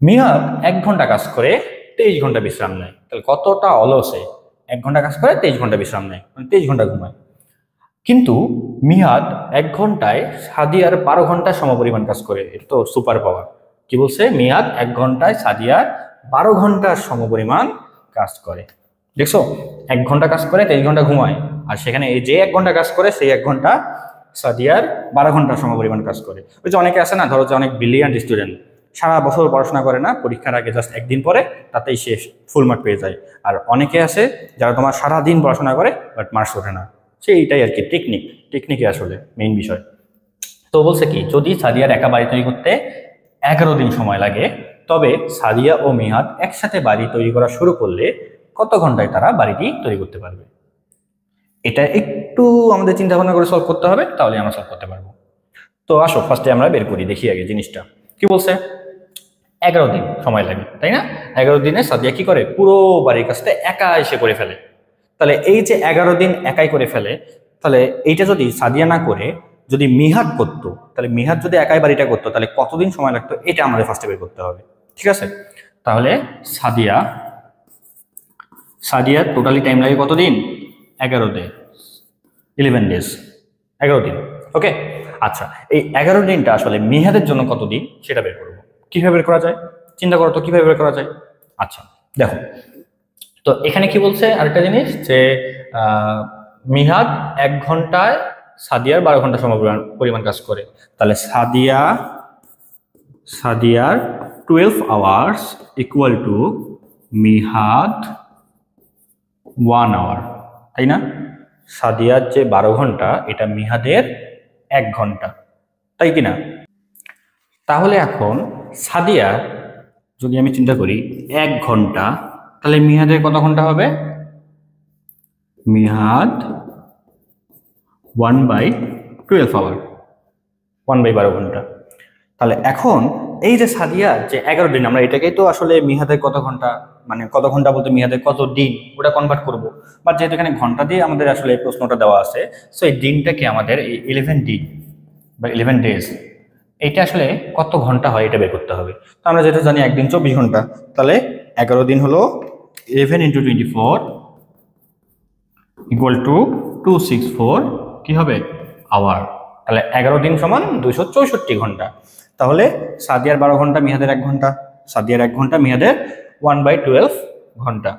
মিহাদ 1 ঘন্টা কাজ করে 23 ঘন্টা বিশ্রাম নেয়, তাহলে কতটা অলসে 1 ঘন্টা কাজ করে 23 ঘন্টা বিশ্রাম নেয়, মানে 23 ঘন্টা ঘুমায়। কিন্তু মিহাদ 1 ঘন্টায় সাদিয়ার 12 ঘন্টা সমপরিমাণ কাজ করে। এটা তো সুপার পাওয়ার। কি বলছে? মিহাদ 1 ঘন্টায় সাদিয়ার 12 ঘন্টার সমপরিমাণ কাজ করে। দেখছো, 1 ঘন্টা কাজ করে 23 ঘন্টা ঘুমায়, আর সেখানে এই যে 1 ঘন্টা কাজ করে সেই 1 ঘন্টা সাদিয়ার 12 ঘন্টার সমপরিমাণ কাজ করে। ওই যে অনেকে আছে না, ধরো যে অনেক ব্রিলিয়ান্ট স্টুডেন্ট, সারা বছর পড়াশোনা করে না, পরীক্ষার আগে জাস্ট একদিন পরে তাতেই সে ফুল মার্ক পেয়ে যায়। আর অনেকে আছে যারা তোমার সারাদিন পড়াশোনা করে বাট মার্কস ওঠে না। সেইটাই আর কি টেকনিকই আসলে মেইন বিষয়। তো বলছে কি, যদি সাদিয়ার একা বাড়ি তৈরি করতে 11 দিন সময় লাগে, তবে সাদিয়া ও মিহাদ একসাথে বাড়ি তৈরি করা শুরু করলে কত ঘন্টায় তারা বাড়িটি তৈরি করতে পারবে? এটা একটু আমাদের চিন্তা ভাবনা করে সলভ করতে হবে, তাহলে আমরা সলভ করতে পারবো। তো আসো ফার্স্টে আমরা বের করি, দেখি আগে জিনিসটা কি বলছে। 11 দিন সময় লাগে, তাই না? 11 দিনে সাদিয়া কি করে? পুরো বাড়ির কাজটা একা এসে করে ফেলে। তাহলে এই যে 11 দিন একাই করে ফেলে, তাহলে এইটা যদি সাদিয়া না করে যদি মিহাদ করতো, তাহলে মিহাদ যদি একাই বাড়িটা করতো তাহলে কতদিন সময় লাগতো, এটা আমাদের ফার্স্টে বের করতে হবে। ঠিক আছে, তাহলে সাদিয়ার টোটালি টাইম লাগে কতদিন? 11 দিন, 11 ডেজ, 11 দিন। ওকে, আচ্ছা, এই 11 দিনটা আসলে মিহাদের জন্য কত দিন সেটা বের করবো। কিভাবে বের করা যায়? চিন্তা করো তো কিভাবে বের করা যায়। আচ্ছা দেখো, তো এখানে কি বলছে আরেকটা জিনিস, যে মিহাদ 1 ঘন্টায় সাদিয়ার 12 ঘন্টা সমপরিমাণ কাজ করে। তাহলে সাদিয়ার 12 hours equal to Mihad 1 hour, তাই না? সাদিয়ার যে 12 ঘন্টা এটা মিহাদের 1 ঘন্টা, তাই কিনা? তাহলে এখন সাদিয়ার যদি আমি চিন্তা করি 1 ঘন্টা, তাহলে মিহাদের কত ঘন্টা হবে? মিহাদ 1/12 আওয়ার, 1/12 ঘন্টা। তাহলে এখন এই যে সাদিয়ার যে 11 দিন, আমরা এটাকেই তো আসলে মিহাদের কত ঘন্টা, মানে কত ঘন্টা বলতে মিহাদের কত দিন ওটা কনভার্ট করব। বাট যেহেতু এখানে ঘন্টা দিয়ে আমাদের আসলে প্রশ্নটা দেওয়া আছে, সো এই দিনটাকে আমাদের এই 11 দিন বা 11 ডেজ, এইটা আসলে কত ঘন্টা হয় এটা বের করতে হবে। তো আমরা যেটা জানি একদিন 24 ঘন্টা, তাহলে 11 দিন হলো 11 × 24 ইকুয়াল টু 264 কি হবে? আওয়ার। তাহলে 11 দিন সমান 264 ঘন্টা। তাহলে সাদিয়ার 12 ঘন্টা, মিহাদের 1 ঘন্টা, সাদিয়ার 1 ঘন্টা, মিহাদের 1/12 ঘন্টা।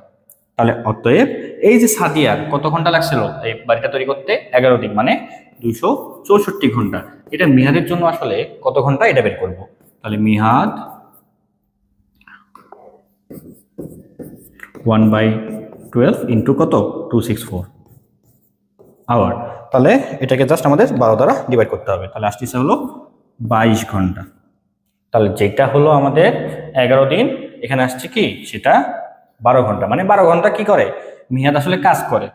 তাহলে অতএব এই যে সাদিয়ার কত ঘন্টা লাগছিল এই বাড়িটা তৈরি করতে? 11 দিন, মানে 264 ঘন্টা। এটা মিহাদের জন্য আসলে কত ঘন্টা এটা বের করব। তাহলে মিহাদ 1/12 ইন্টু কত? 264 আওয়ার। তাহলে এটাকে জাস্ট আমাদের 12 দ্বারা ডিভাইড করতে হবে। তাহলে আসতেছে হলো 22 ঘন্টা। তাহলে যেটা হলো আমাদের 11 দিন, এখানে আসছে কি সেটা 12 ঘন্টা, মানে 12 ঘন্টা কি করে মিহাদ আসলে কাজ করে।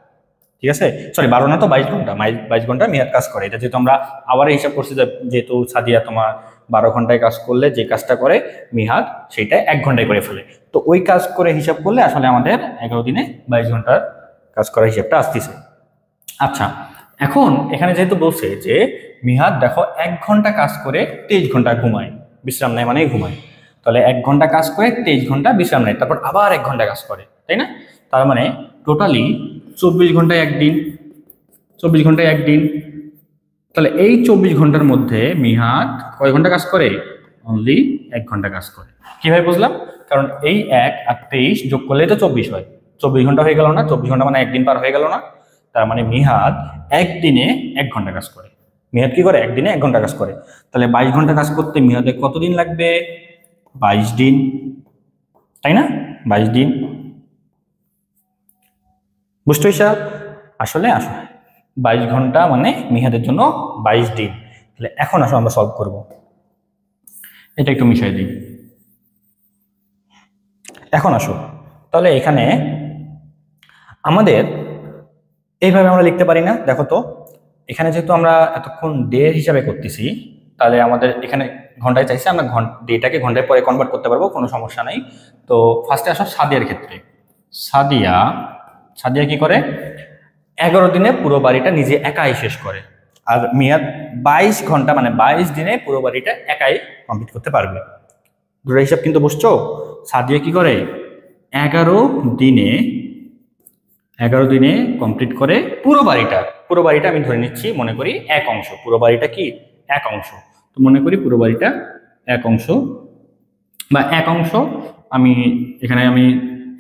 ঠিক আছে, সরি 12 না তো 22 ঘন্টা, 22 ঘন্টা মিহাদ কাজ করে। এটা যেহেতু আমরা আবারও হিসাব করছি, যেহেতু সাদিয়া তোমার 12 ঘন্টায় কাজ করলে যে কাজটা করে মিহাদ সেটা 1 ঘন্টায় করে ফেলে, তো ওই কাজ করে হিসাব করলে আসলে আমাদের 11 দিনে 22 ঘন্টার কাজ করার হিসাবটা আসতেছে। আচ্ছা, এখন এখানে যেহেতু বলছে যে মিহাদ দেখো 1 ঘন্টা কাজ করে 23 ঘন্টা ঘুমায়, বিশ্রাম নেয় মানে ঘুমায়। তাহলে 1 ঘন্টা কাজ করে 23 ঘন্টা বিশ্রাম নেয়, তারপর আবার 1 ঘন্টা কাজ করে, তাই না? তার মানে টোটালি 24 ঘন্টায় একদিন, 24 ঘন্টায় একদিন। তাহলে এই 24 ঘন্টার মধ্যে মিহাদ কয় ঘন্টা কাজ করে? অনলি 1 ঘন্টা কাজ করে। কিভাবে বুঝলাম? কারণ এই 1 আর 23 যোগ করলে তো 24 হয়, 24 ঘন্টা হয়ে গেল না? 24 ঘন্টা মানে একদিন পার হয়ে গেল না? তার মানে মিহাদ একদিনে 1 ঘন্টা কাজ করে। মিহাদ কি করে? একদিনে 1 ঘন্টা কাজ করে। তাহলে 22 ঘন্টা কাজ করতে মিহাদের কতদিন লাগবে? 22 দিন, তাই না? 22 দিন। বুঝতে হিসাব আসলে 22 ঘন্টা মানে মিহাদের জন্য 22 দিন। তাহলে এখন আসলে আমরা সলভ করব, এটা একটু মিশিয়ে দিই। এখন আসো, তাহলে এখানে আমাদের এইভাবে আমরা লিখতে পারি না? দেখো তো, এখানে যেহেতু আমরা এতক্ষণ ডে হিসাবে করতেছি, তাহলে আমাদের এখানে ঘন্টায় চাইছে, আমরা ডেটাকে ঘন্টায় পরে কনভার্ট করতে পারবো, কোনো সমস্যা নাই। তো ফার্স্টে আসো সাদিয়ার ক্ষেত্রে। সাদিয়া কি করে? 11 দিনে পুরো বাড়িটা নিজে একাই শেষ করে। আর মিয়াদ 22 ঘন্টা মানে 22 দিনে পুরো বাড়িটা একাই কমপ্লিট করতে পারবে। দুটো হিসাব কিন্তু বুঝছো? সাদিয়া কি করে? 11 দিনে 11 দিনে কমপ্লিট করে পুরো বাড়িটা আমি ধরে নিচ্ছি, মনে করি এক অংশ, পুরো বাড়িটা কি এক অংশ। তো মনে করি পুরো বাড়িটা এক অংশ বা এক অংশ। আমি এখানে আমি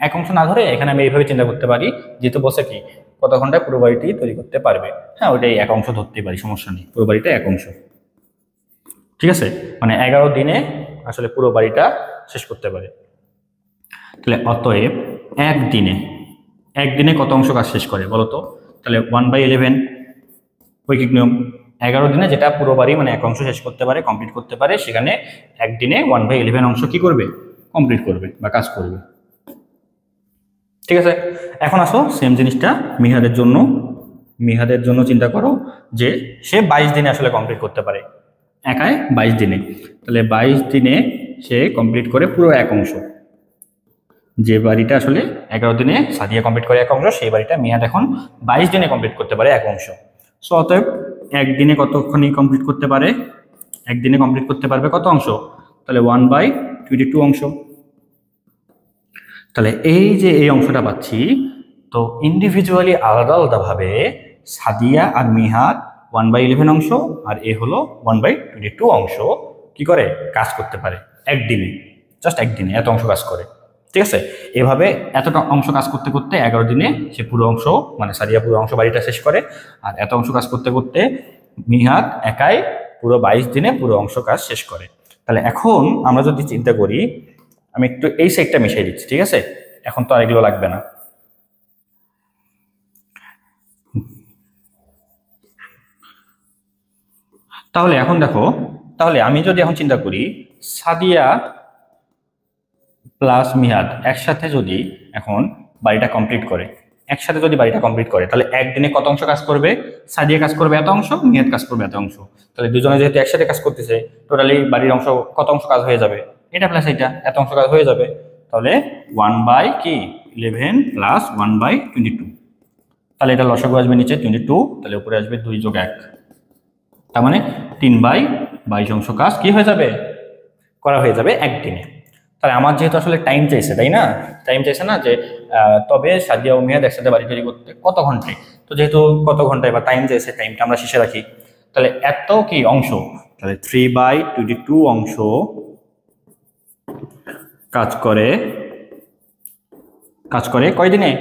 এক অংশ না ধরে এখানে আমি এইভাবে চিন্তা করতে পারি, যেহেতু বসে কি কত ঘন্টায় পুরো বাড়িটি তৈরি করতে পারবে, হ্যাঁ ওইটাই এক অংশ ধরতেই পারি, সমস্যা নেই, পুরো বাড়িটা এক অংশ। ঠিক আছে, মানে 11 দিনে আসলে পুরো বাড়িটা শেষ করতে পারে। তাহলে অতএব একদিনে কত অংশ কাজ শেষ করে বলতো? তাহলে 1/11 ঐকিক নিয়ম, 11 দিনে যেটা পুরো বাড়ি মানে এক অংশ শেষ করতে পারে, কমপ্লিট করতে পারে, সেখানে একদিনে 1/11 অংশ কি করবে? কমপ্লিট করবে বা কাজ করবে। ঠিক আছে, এখন আসো সেম জিনিসটা মিহাদের জন্য চিন্তা করো, যে সে 22 দিনে আসলে কমপ্লিট করতে পারে, একাই 22 দিনে। তাহলে 22 দিনে সে কমপ্লিট করে পুরো এক অংশ। যে বাড়িটা আসলে 11 দিনে সাদিয়া কমপ্লিট করে এক অংশ, সেই বাড়িটা মিয়াদ এখন 22 দিনে কমপ্লিট করতে পারে এক অংশ। সো অতএব একদিনে কতক্ষণই কমপ্লিট করতে পারে? একদিনে কমপ্লিট করতে পারবে কত অংশ? তাহলে 1/22 অংশ। তাহলে এই যে এই অংশটা পাচ্ছি, তো ইন্ডিভিজুয়ালি আলাদা আলাদাভাবে সাদিয়া আর মিহাদ 1/11 অংশ আর এ হলো 1/22 অংশ কি করে? কাজ করতে পারে একদিনে, জাস্ট একদিনে এত অংশ কাজ করে। ঠিক আছে, এভাবে এতটা অংশ কাজ করতে করতে 11 দিনে সে পুরো অংশ মানে সাদিয়া পুরো অংশ বাড়িটা শেষ করে, আর এত অংশ কাজ করতে করতে মিহাদ একাই পুরো 22 দিনে পুরো অংশ কাজ শেষ করে। তাহলে এখন আমরা যদি চিন্তা করি, আমি একটু এই সাইডটা মিশিয়ে দিচ্ছি, ঠিক আছে, এখন তো আর এগুলো লাগবে না। তাহলে এখন দেখো, তাহলে আমি যদি এখন চিন্তা করি সাদিয়া প্লাস মিহাদ একসাথে যদি এখন বাড়িটা কমপ্লিট করে, তাহলে একদিনে কত অংশ কাজ করবে? সাদিয়া কাজ করবে এত অংশ, মিহাদ কাজ করবে এত অংশ। তাহলে দুজনে যেহেতু একসাথে কাজ করতেছে, টোটালি বাড়ির অংশ কত অংশ কাজ হয়ে যাবে? এটা প্লাস এটা, এত অংশ কাজ হয়ে যাবে। তাহলে 1/11 প্লাস 1/22। তাহলে এটা লসাগু আসবে নিচে 22, তাহলে উপরে আসবে 2 + 1, তার মানে 3/22 অংশ কাজ কি হয়ে যাবে? করা হয়ে যাবে একদিনে। তাহলে আমার যেহেতু আসলে টাইম চাইছে, তাই না? টাইম চাইছে না যে তবে সাদিয়া ও মিয়াদ একসাথে বাড়ি তৈরি করতে কত ঘন্টায়, তো যেহেতু কত ঘন্টায় বা টাইম চাইছে, টাইমটা আমরা শেষে রাখি। তাহলে এত কি অংশ, তাহলে 3/22 অংশ কাজ করে কয়দিনে?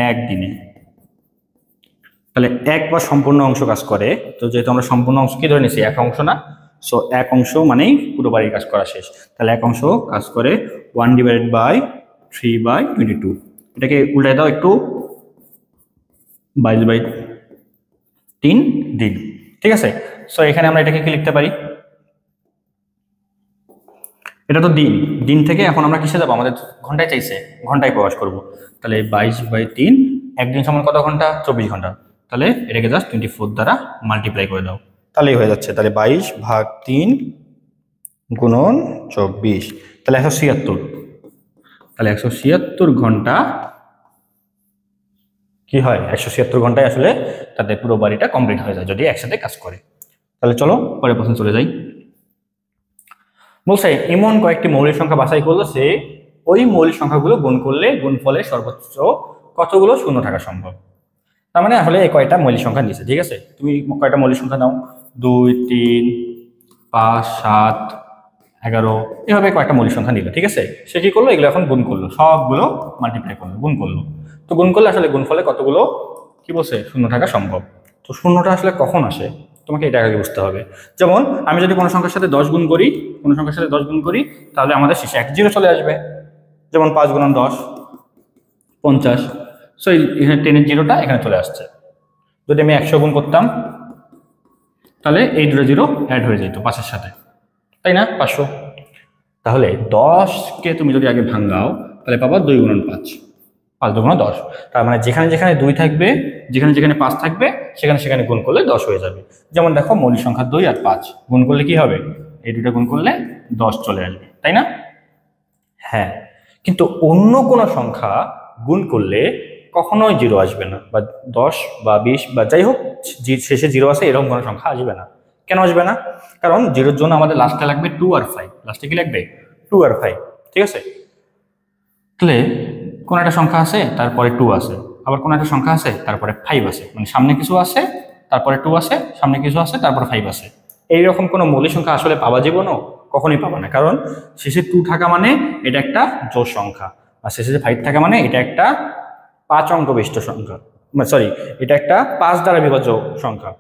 একদিনে। তাহলে একবার সম্পূর্ণ অংশ কাজ করে, তো যেহেতু আমরা সম্পূর্ণ অংশ কি ধরে নিছি, এক অংশ না, সো এক অংশ মানেই পুরো বাড়ির কাজ করা শেষ। তাহলে এক অংশ কাজ করে 1/3/22। এটাকে উল্টাই দাও একটু, 22/3 দিন। ঠিক আছে, সো এখানে আমরা এটাকে কি লিখতে পারি? এটা তো দিন থেকে এখন আমরা কিসে যাবো? আমাদের ঘন্টায় চাইছে, ঘন্টায় প্রকাশ করব। তাহলে 22/3, একদিন সমান কত ঘন্টা? 24 ঘন্টা। তাহলে এটাকে জাস্ট 24 দ্বারা মাল্টিপ্লাই করে দাও, তাহলেই হয়ে যাচ্ছে। তাহলে 22/3 গুণন 24, তাহলে 176। তাহলে 176 ঘন্টা কি হয়? 176 ঘন্টায় আসলে তাদের পুরো বাড়িটা কমপ্লিট হয়ে যায় যদি একসাথে কাজ করে। তাহলে চলো পরের প্রশ্ন চলে যাই। বলছে এমন কয়েকটি মৌলিক সংখ্যা বাছাই করলো, সে ওই মৌলিক সংখ্যাগুলো গুণ করলে গুণফলে সর্বোচ্চ কতগুলো শূন্য থাকা সম্ভব। তার মানে আসলে এই কয়টা মৌলিক সংখ্যা নিয়েছে, ঠিক আছে, তুমি কয়টা মৌলিক সংখ্যা নাও, 2, 3, 5, 7, 11, এভাবে কয়েকটা মৌলিক সংখ্যা নিল। ঠিক আছে, সে কি করলো? এগুলো এখন গুণ করলো, সবগুলো মাল্টিপ্লাই করলো, গুণ করলো। তো গুণ করলে আসলে গুণফলে কতগুলো কি বলছে শূন্য থাকা সম্ভব। তো শূন্যটা আসলে কখন আসে তোমাকে এটা আগে বুঝতে হবে। যেমন আমি যদি কোনো সংখ্যার সাথে 10 গুণ করি, তাহলে আমাদের শেষে 1 0 চলে আসবে। যেমন 5 × 10 50, সো এখানে 10-এর 0টা এখানে চলে আসছে। যদি আমি 100 গুণ করতাম, তাহলে এই 2 0 অ্যাড হয়ে যেত 5-এর সাথে, তাই না? 500। তাহলে 10কে তুমি যদি আগে ভাঙাও, তাহলে পাবা 2 × 5, 5 2 × 10। তার মানে যেখানে যেখানে 2 থাকবে, যেখানে যেখানে 5 থাকবে, সেখানে সেখানে গুণ করলে 10 হয়ে যাবে। যেমন দেখো মৌলিক সংখ্যা 2 আর 5 গুণ করলে কি হবে? এই দুটো গুণ করলে 10 চলে আসবে, তাই না? হ্যাঁ, কিন্তু অন্য কোনো সংখ্যা গুণ করলে কখনোই 0 আসবে না, বা 10 বা 20 বা যাই হোক শেষে 0 আছে এরকম কোনো সংখ্যা আসবে না। কেন আসবে না? কারণ 0-র জন্য আমাদের লাস্টে লাগবে 2 আর 5, লাস্টে কি লাগবে? 2 আর 5। ঠিক আছে, তাহলে কোন একটা সংখ্যা আছে তারপরে 2 আছে, আবার কোনো একটা সংখ্যা আছে তারপরে 5 আছে, মানে সামনে কিছু আছে তারপরে 2 আছে, সামনে কিছু আছে তারপরে 5 আছে। এইরকম কোনো মৌলিক সংখ্যা আসলে পাওয়া যাবে না, কখনোই পাবা না, কারণ শেষে 2 থাকা মানে এটা একটা জোড় সংখ্যা, আর শেষে 5 থাকা মানে এটা একটা 5 অঙ্ক বিশিষ্ট সংখ্যা, সরি এটা একটা 5 দ্বারা বিভাজ্য সংখ্যা,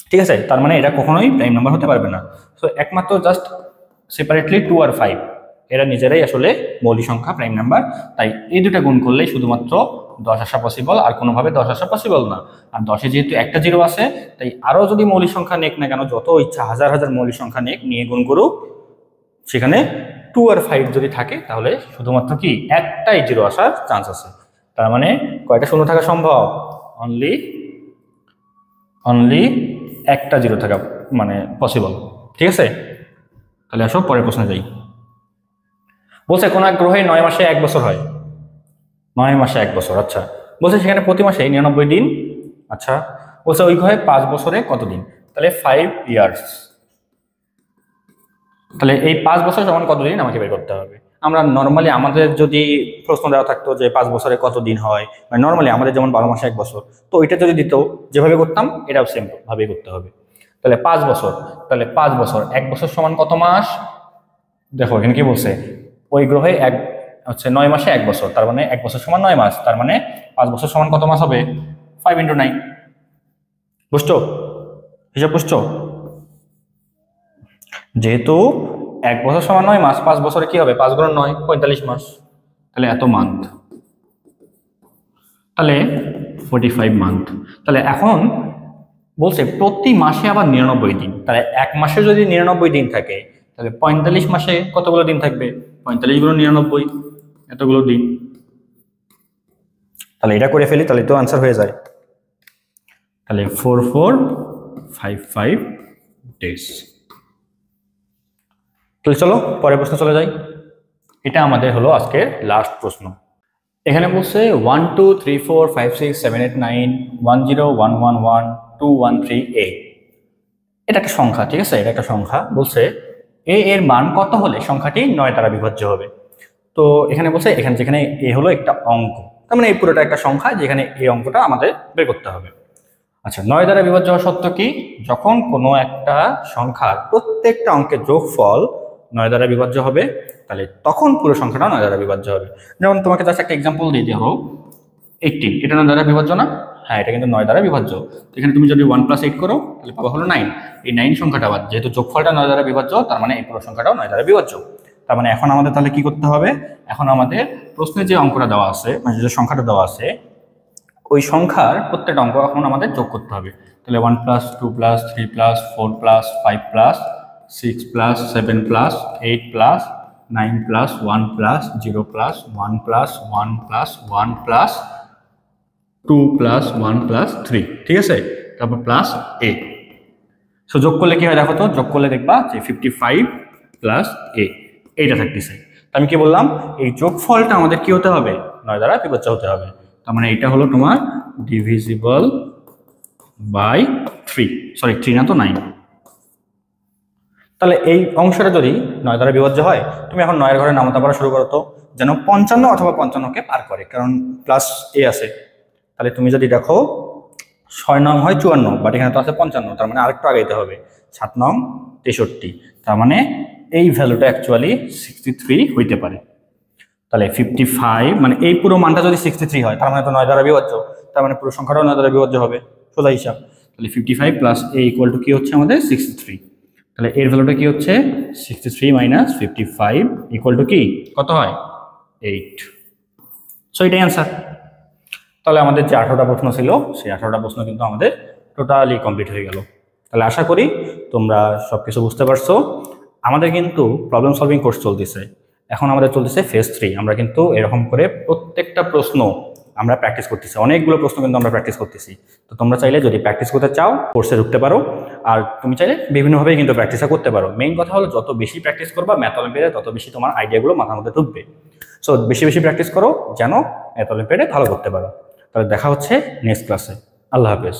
ঠিক আছে? তার মানে এটা কখনোই প্রাইম নাম্বার হতে পারবে না। সো একমাত্র জাস্ট সেপারেটলি 2 আর 5 এরা নিজেরাই আসলে মৌলিক সংখ্যা, প্রাইম নাম্বার। তাই এই দুটা গুণ করলেই শুধুমাত্র 10 আসা পসিবল, আর কোনোভাবে 10 আসা পসিবল না। আর 10-এ যেহেতু একটা জিরো আছে, তাই আরও যদি মৌলিক সংখ্যা নেক না কেন, যত ইচ্ছা হাজার হাজার মৌলিক সংখ্যা নেক, নিয়ে গুণ করুক, সেখানে 2 আর 5 যদি থাকে তাহলে শুধুমাত্র কি একটাই জিরো আসার চান্স আছে। তার মানে কয়টা শূন্য থাকা সম্ভব? অনলি একটা জিরো থাকা মানে পসিবল, ঠিক আছে? তাহলে আসো পরের প্রশ্নে যাই। বলছে কোন এক গ্রহে 9 মাসে 1 বছর হয়। 9 মাসে 1 বছর, আচ্ছা। বলছে সেখানে প্রতি মাসে 99 দিন, আচ্ছা। বলছে ওই গ্রহে 5 বছরে কত দিন? তাহলে 5 ইয়ার্স। তাহলে এই 5 বছর সমান কত দিন আমাকে বের করতে হবে। আমরা নর্মালি আমাদের যদি প্রশ্ন দেওয়া থাকতো যে 5 বছরে কত দিন হয়, মানে নর্মালি আমাদের যেমন 12 মাসে 1 বছর, তো ওইটা যদি দিত যেভাবে করতাম এটাও সেম ভাবেই করতে হবে। তাহলে 5 বছর, তাহলে 5 বছর 1 বছর সমান কত মাস? দেখো এখানে কি বলছে, ওই গ্রহে 9 মাসে 1 বছর, তার মানে 1 বছর সমান 9 মাস, তার মানে 5 বছর সমান কত মাস হবে? 5 × 9। বুঝছো? হিসাব বুঝছো? যেহেতু 1 বছর সমান 9 মাস, 5 বছরে কি হবে? 5 × 9 45 মাস, তাহলে এত মান্থ, তাহলে 45 মান্থ। তাহলে এখন বলছে প্রতি মাসে আবার 99 দিন, তাহলে এক মাসে যদি 99 দিন থাকে, তাহলে 45 মাসে কতগুলো দিন থাকবে? 45 × 99, এতগুলো দিন। তাহলে এটা করে ফেলি, তাহলে তো আনসার হয়ে যায়। তাহলে 4455 ডেজ। তাহলে চলো পরের প্রশ্ন চলে যাই। এটা আমাদের হলো আজকের লাস্ট প্রশ্ন। এখানে বলছে 1 2 3 4 5 6 7 8 9 1 0 1 1 1 2 1 3 8। এটা একটা সংখ্যা, ঠিক আছে? এটা একটা সংখ্যা। বলছে এ এর মান কত হলে সংখ্যাটি 9 দ্বারা বিভাজ্য হবে। তো এখানে বলছে এখানে যেখানে এ হলো একটা অঙ্ক, তার মানে এই পুরোটা একটা সংখ্যা, যেখানে এই অঙ্কটা আমাদের বের করতে হবে। আচ্ছা, 9 দ্বারা বিভাজ্য হওয়া সত্য কি? যখন কোনো একটা সংখ্যার প্রত্যেকটা অঙ্কের যোগফল 9 দ্বারা বিভাজ্য হবে, তাহলে তখন পুরো সংখ্যাটা 9 দ্বারা বিভাজ্য হবে। যেমন তোমাকে জাস্ট একটা এক্সাম্পল দিয়ে ধরো 18, এটা 9 দ্বারা বিভাজ্য না? হ্যাঁ, এটা কিন্তু 9 দ্বারা বিভাজ্য। এখানে তুমি যদি 1 + 8 করো তাহলে পাবা হলো 9। এই 9 সংখ্যাটা আবার যেহেতু যোগফলটা 9 দ্বারা বিভাজ্য, তার মানে এই পুরো সংখ্যাটাও 9 দ্বারা বিভাজ্য। তার মানে এখন আমাদের তাহলে কি করতে হবে? এখন আমাদের প্রশ্নে যে অঙ্কটা দেওয়া আছে, মানে যে সংখ্যাটা দেওয়া আছে, ওই সংখ্যার প্রত্যেকটা অঙ্ক এখন আমাদের যোগ করতে হবে। তাহলে 1 + 2 + 3 + 4 + 5 + 6 + 7 + 8 + 9 + 1 + 0 + 1 + 1 + 1 + 2 + 1 + 3, ঠিক আছে? তারপর +8। সো যোগ করলে কি হয় দেখো তো, যোগ করলে দেখবা যে 55 + 8 এইটা থাকতেছে। আমি কি বললাম, এই যোগফলটা আমাদের কি হতে হবে? 9 দ্বারা বিভাজ্য হতে হবে। তার মানে এটা হলো তোমার ডিভিজিবল বাই 3, সরি 3 না তো 9। তাহলে এই অংশটা যদি 9 দ্বারা বিভাজ্য হয়, তুমি এখন 9 এর ঘরে নামতা পড়া শুরু করো তো, যেন 55 অথবা 55কে পার করে, কারণ প্লাস এ আছে। তাহলে তুমি যদি দেখো 6 নং হয় 54, বাট এখানে তো আছে 55, তার মানে আরেকটু আগাইতে হবে। 7 নং 63, তার মানে এই ভ্যালুটা অ্যাকচুয়ালি 63 হইতে পারে। তাহলে 55 মানে এই পুরো মানটা যদি 63 হয়, তার মানে তো 9 দ্বারা বিভাজ্য, তার মানে পুরো সংখ্যাটাও 9 দ্বারা বিভাজ্য হবে, সোজা হিসাব। তাহলে 55 + a = কি হচ্ছে আমাদের? 63। তাহলে এর ভ্যালুটা কি হচ্ছে? 63 - 55 = কি? কত হয়? 8। সো এটাই অ্যান্সার। তাহলে আমাদের যে 18টা প্রশ্ন ছিল, সেই 18টা প্রশ্ন কিন্তু আমাদের টোটালি কমপ্লিট হয়ে গেল। তাহলে আশা করি তোমরা সবকিছু বুঝতে পারছো। আমাদের কিন্তু প্রবলেম সলভিং কোর্স চলতেছে, এখন আমাদের চলতেছে ফেজ 3। আমরা কিন্তু এরকম করে প্রত্যেকটা প্রশ্ন আমরা প্র্যাকটিস করতেছি, অনেকগুলো প্রশ্ন কিন্তু আমরা প্র্যাকটিস করতেছি। তো তোমরা চাইলে যদি প্র্যাকটিস করতে চাও কোর্সে ঢুকতে পারো, আর তুমি চাইলে বিভিন্নভাবেই কিন্তু প্র্যাকটিসটা করতে পারো। মেইন কথা হলো যত বেশি প্র্যাকটিস করবা ম্যাথ অলিম্পিয়াডে, তত বেশি তোমার আইডিয়াগুলো মাথার মধ্যে ঢুকবে। সো বেশি বেশি প্র্যাকটিস করো যেন ম্যাথ অলিম্পিয়াডে ভালো করতে পারো। তাহলে দেখা হচ্ছে নেক্সট ক্লাসে। আল্লাহ হাফেজ।